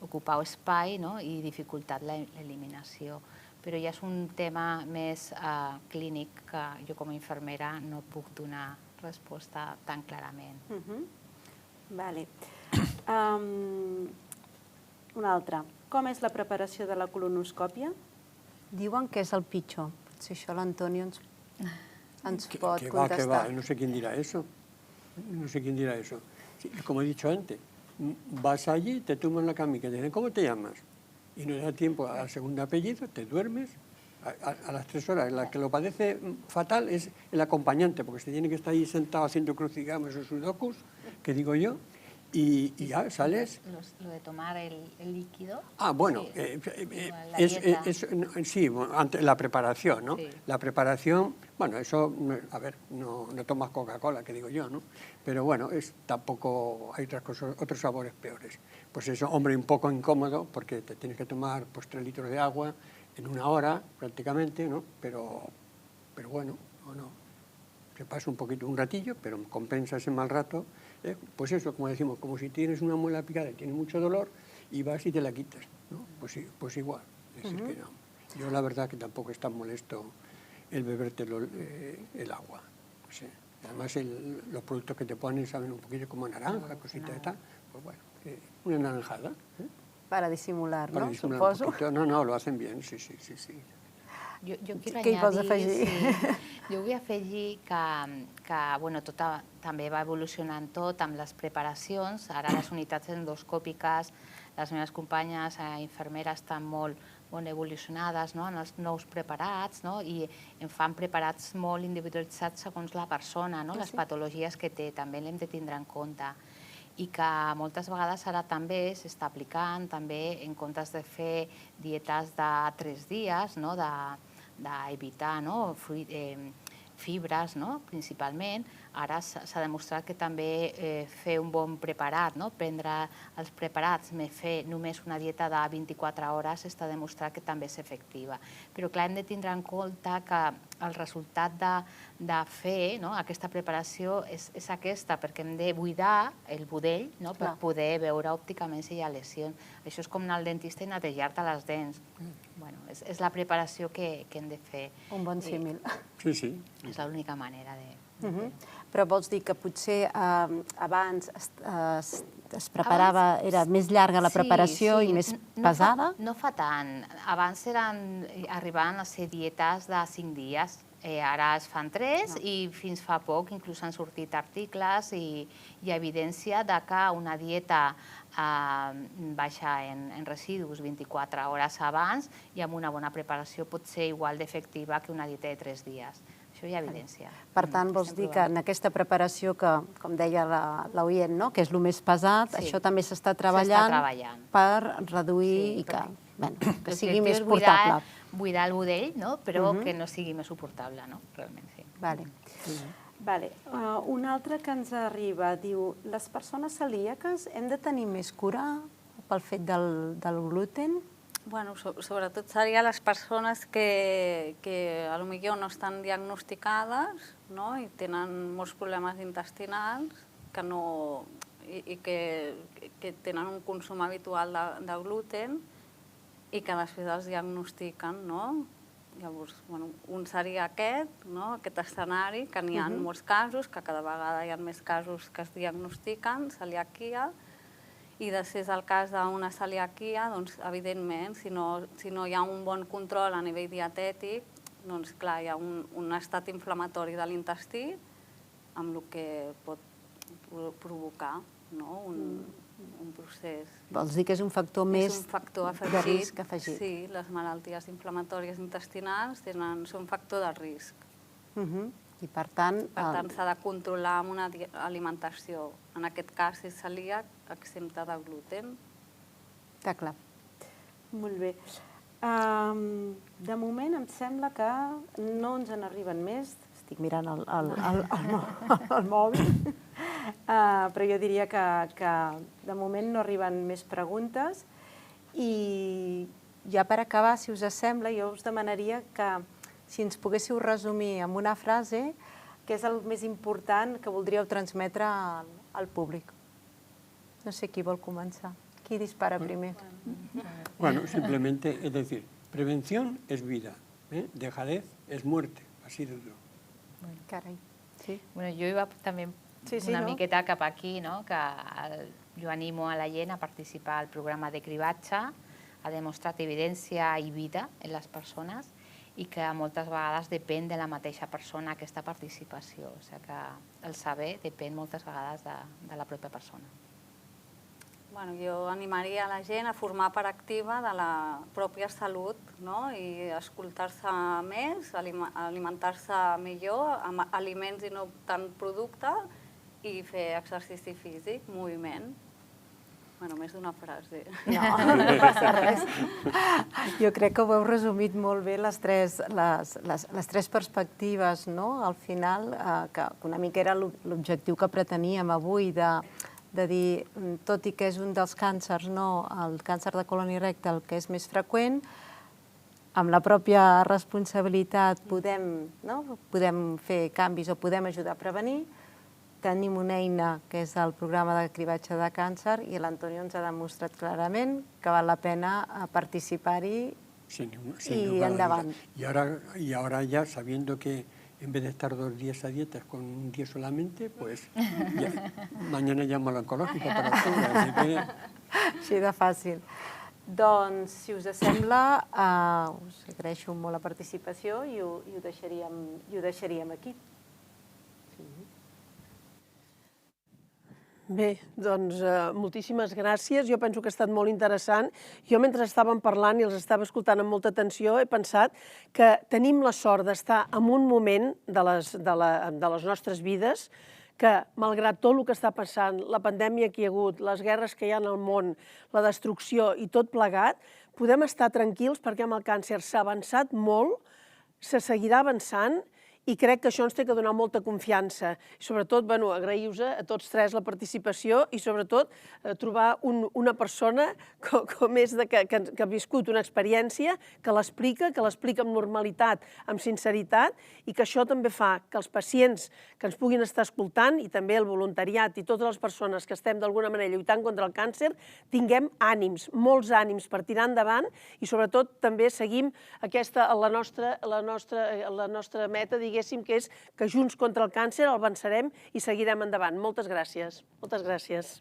[SPEAKER 5] ocupar espai i dificultar l'eliminació. Però ja és un tema més clínic que jo com a infermera no puc donar resposta tan clarament.
[SPEAKER 7] Vale. Una altra. Com és la preparació de la colonoscòpia? Diuen que és el pitjor. Potser això l'Antonio ens pot contestar.
[SPEAKER 1] Que va, no sé quién dirá eso. No sé quién dirá eso. Como he dicho antes, vas allí, te tumban la camilla, te dicen, ¿cómo te llamas? Y no da tiempo al segundo apellido, te duermes. A las 3 horas. La que lo padece fatal es el acompañante, porque se tiene que estar ahí sentado haciendo crucigramas o sudokus, que digo yo, y ya sales.
[SPEAKER 5] Lo de tomar el líquido.
[SPEAKER 1] Bueno, sí, la preparación, ¿no? Sí. La preparación, bueno, eso, a ver, no tomas Coca-Cola, que digo yo, ¿no? Pero bueno, tampoco hay otros sabores peores. Pues eso, hombre, un poco incómodo, porque te tienes que tomar 3 litros de agua en 1 hora, prácticamente, ¿no? Pero bueno, se pasa un poquito, un ratillo, pero compensa ese mal rato. Pues eso, como decimos, como si tienes una muela picada y tienes mucho dolor y vas y te la quitas, ¿no? Pues igual. Es decir, que no. Yo la verdad que tampoco es tan molesto el beberte el agua. Sí. Además, los productos que te ponen saben un poquito como naranja, cositas de tal. Pues bueno, una naranjada.
[SPEAKER 7] Para disimular,
[SPEAKER 1] Para
[SPEAKER 7] no?
[SPEAKER 1] disimular
[SPEAKER 7] Suposo.
[SPEAKER 1] un poquito. No, lo hacen bien, sí.
[SPEAKER 5] Jo quiero
[SPEAKER 7] Què hi vols
[SPEAKER 5] añadir,
[SPEAKER 7] afegir?
[SPEAKER 5] sí, jo vull afegir que bueno, també va evolucionant tot amb les preparacions. Ara les unitats endoscòpiques, les meves companyes infermeres estan molt evolucionades en els nous preparats i en fan preparats molt individualitzats segons la persona, les patologies que té, també l'hem de tindre en compte. I que moltes vegades ara també s'està aplicant, també en comptes de fer dietes de 3 dies, d'evitar fibres principalment, ara s'ha demostrat que també fer un bon preparat, prendre els preparats, fer només una dieta de 24 hores, està demostrat que també és efectiva. Però clar, hem de tindre en compte que el resultat de fer aquesta preparació és aquesta, perquè hem de buidar el budell per poder veure òpticament si hi ha lesions. Això és com anar al dentista i netejar-te les dents. És la preparació que hem de fer.
[SPEAKER 7] Un bon símil.
[SPEAKER 1] Sí.
[SPEAKER 5] És l'única manera de...
[SPEAKER 7] Però vols dir que potser abans es preparava, era més llarga la preparació i més pesada?
[SPEAKER 5] No fa tant. Abans arribaven a ser dietes de 5 dies. Ara es fan 3 i fins fa poc inclús han sortit articles i hi ha evidència que una dieta baixa en residus 24 hores abans i amb una bona preparació pot ser igual d'efectiva que una dieta de 3 dies. Això hi ha evidència.
[SPEAKER 7] Per tant, vols dir que en aquesta preparació que, com deia l'oient, que és el més pesat, això també s'està treballant per reduir i que sigui més portable.
[SPEAKER 5] Buidar el budell, però que no sigui més suportable, realment, sí.
[SPEAKER 7] Vale. Un altre que ens arriba diu: les persones celíaques hem de tenir més cura pel fet del gluten?
[SPEAKER 6] Bueno, sobretot seria les persones que potser no estan diagnosticades i tenen molts problemes intestinals i que tenen un consum habitual de gluten i que després els diagnostiquen. Llavors, un seria aquest escenari, que n'hi ha molts casos, que cada vegada hi ha més casos que es diagnostiquen, celiaquia, i si és el cas d'una celiaquia, doncs, evidentment, si no hi ha un bon control a nivell dietètic, doncs, clar, hi ha un estat inflamatori de l'intestí amb el que pot provocar un procés.
[SPEAKER 7] Vols dir que és un factor més de risc afegit?
[SPEAKER 6] Sí, les malalties inflamatòries intestinals són factor de risc.
[SPEAKER 7] I per tant...
[SPEAKER 6] Per tant, s'ha de controlar amb una alimentació. En aquest cas, és celíac, exempta de gluten.
[SPEAKER 7] Està clar. Molt bé. De moment em sembla que no ens n'arriben més. Estic mirant el mòbil. Però jo diria que de moment no arriben més preguntes. I ja per acabar, si us sembla, jo us demanaria que si ens poguéssiu resumir en una frase què és el més important que voldríeu transmetre al públic. No sé qui vol començar. Qui dispara primer?
[SPEAKER 1] Bueno, simplemente, es decir, prevención es vida, dejadez es muerte, así de duro.
[SPEAKER 7] Carai. Sí?
[SPEAKER 5] Jo iba també una miqueta cap aquí, que jo animo a la gent a participar al programa de cribatge, ha demostrat evidència i vida en les persones i que moltes vegades depèn de la mateixa persona aquesta participació. O sigui que el saber depèn moltes vegades de la pròpia persona.
[SPEAKER 6] Jo animaria la gent a formar part activa de la pròpia salut i escoltar-se més, alimentar-se millor amb aliments i no tant producte i fer exercici físic, moviment. Més d'una frase.
[SPEAKER 7] No passa res. Jo crec que ho heu resumit molt bé les tres perspectives, al final, que una mica era l'objectiu que preteníem avui, de dir, tot i que és un dels càncers, el càncer de colon i recte, el que és més freqüent, amb la pròpia responsabilitat podem fer canvis o podem ajudar a prevenir. Tenim una eina que és el programa de cribatge de càncer i l'Antonio ens ha demostrat clarament que val la pena participar-hi Y endavant.
[SPEAKER 1] Y ahora ya, sabiendo que en vez de estar 2 días a dieta, con un día solamente, pues mañana llamo al oncológico para octubre. Así que...
[SPEAKER 7] Així de fàcil. Doncs, si us sembla, us agraeixo molt la participació i ho deixaríem aquí.
[SPEAKER 2] Bé, doncs moltíssimes gràcies. Jo penso que ha estat molt interessant. Jo, mentre estàvem parlant i els estava escoltant amb molta atenció, he pensat que tenim la sort d'estar en un moment de les nostres vides que, malgrat tot el que està passant, la pandèmia que hi ha hagut, les guerres que hi ha al món, la destrucció i tot plegat, podem estar tranquils perquè amb el càncer s'ha avançat molt, se seguirà avançant, i crec que això ens té que donar molta confiança. Sobretot, agrair-vos a tots tres la participació i, sobretot, trobar una persona com és que ha viscut una experiència, que l'explica amb normalitat, amb sinceritat, i que això també fa que els pacients que ens puguin estar escoltant, i també el voluntariat i totes les persones que estem d'alguna manera lluitant contra el càncer, tinguem ànims, molts ànims per tirar endavant i, sobretot, també seguim la nostra meta, diguéssim, que és que junts contra el càncer el vencerem i seguirem endavant. Moltes gràcies. Moltes gràcies.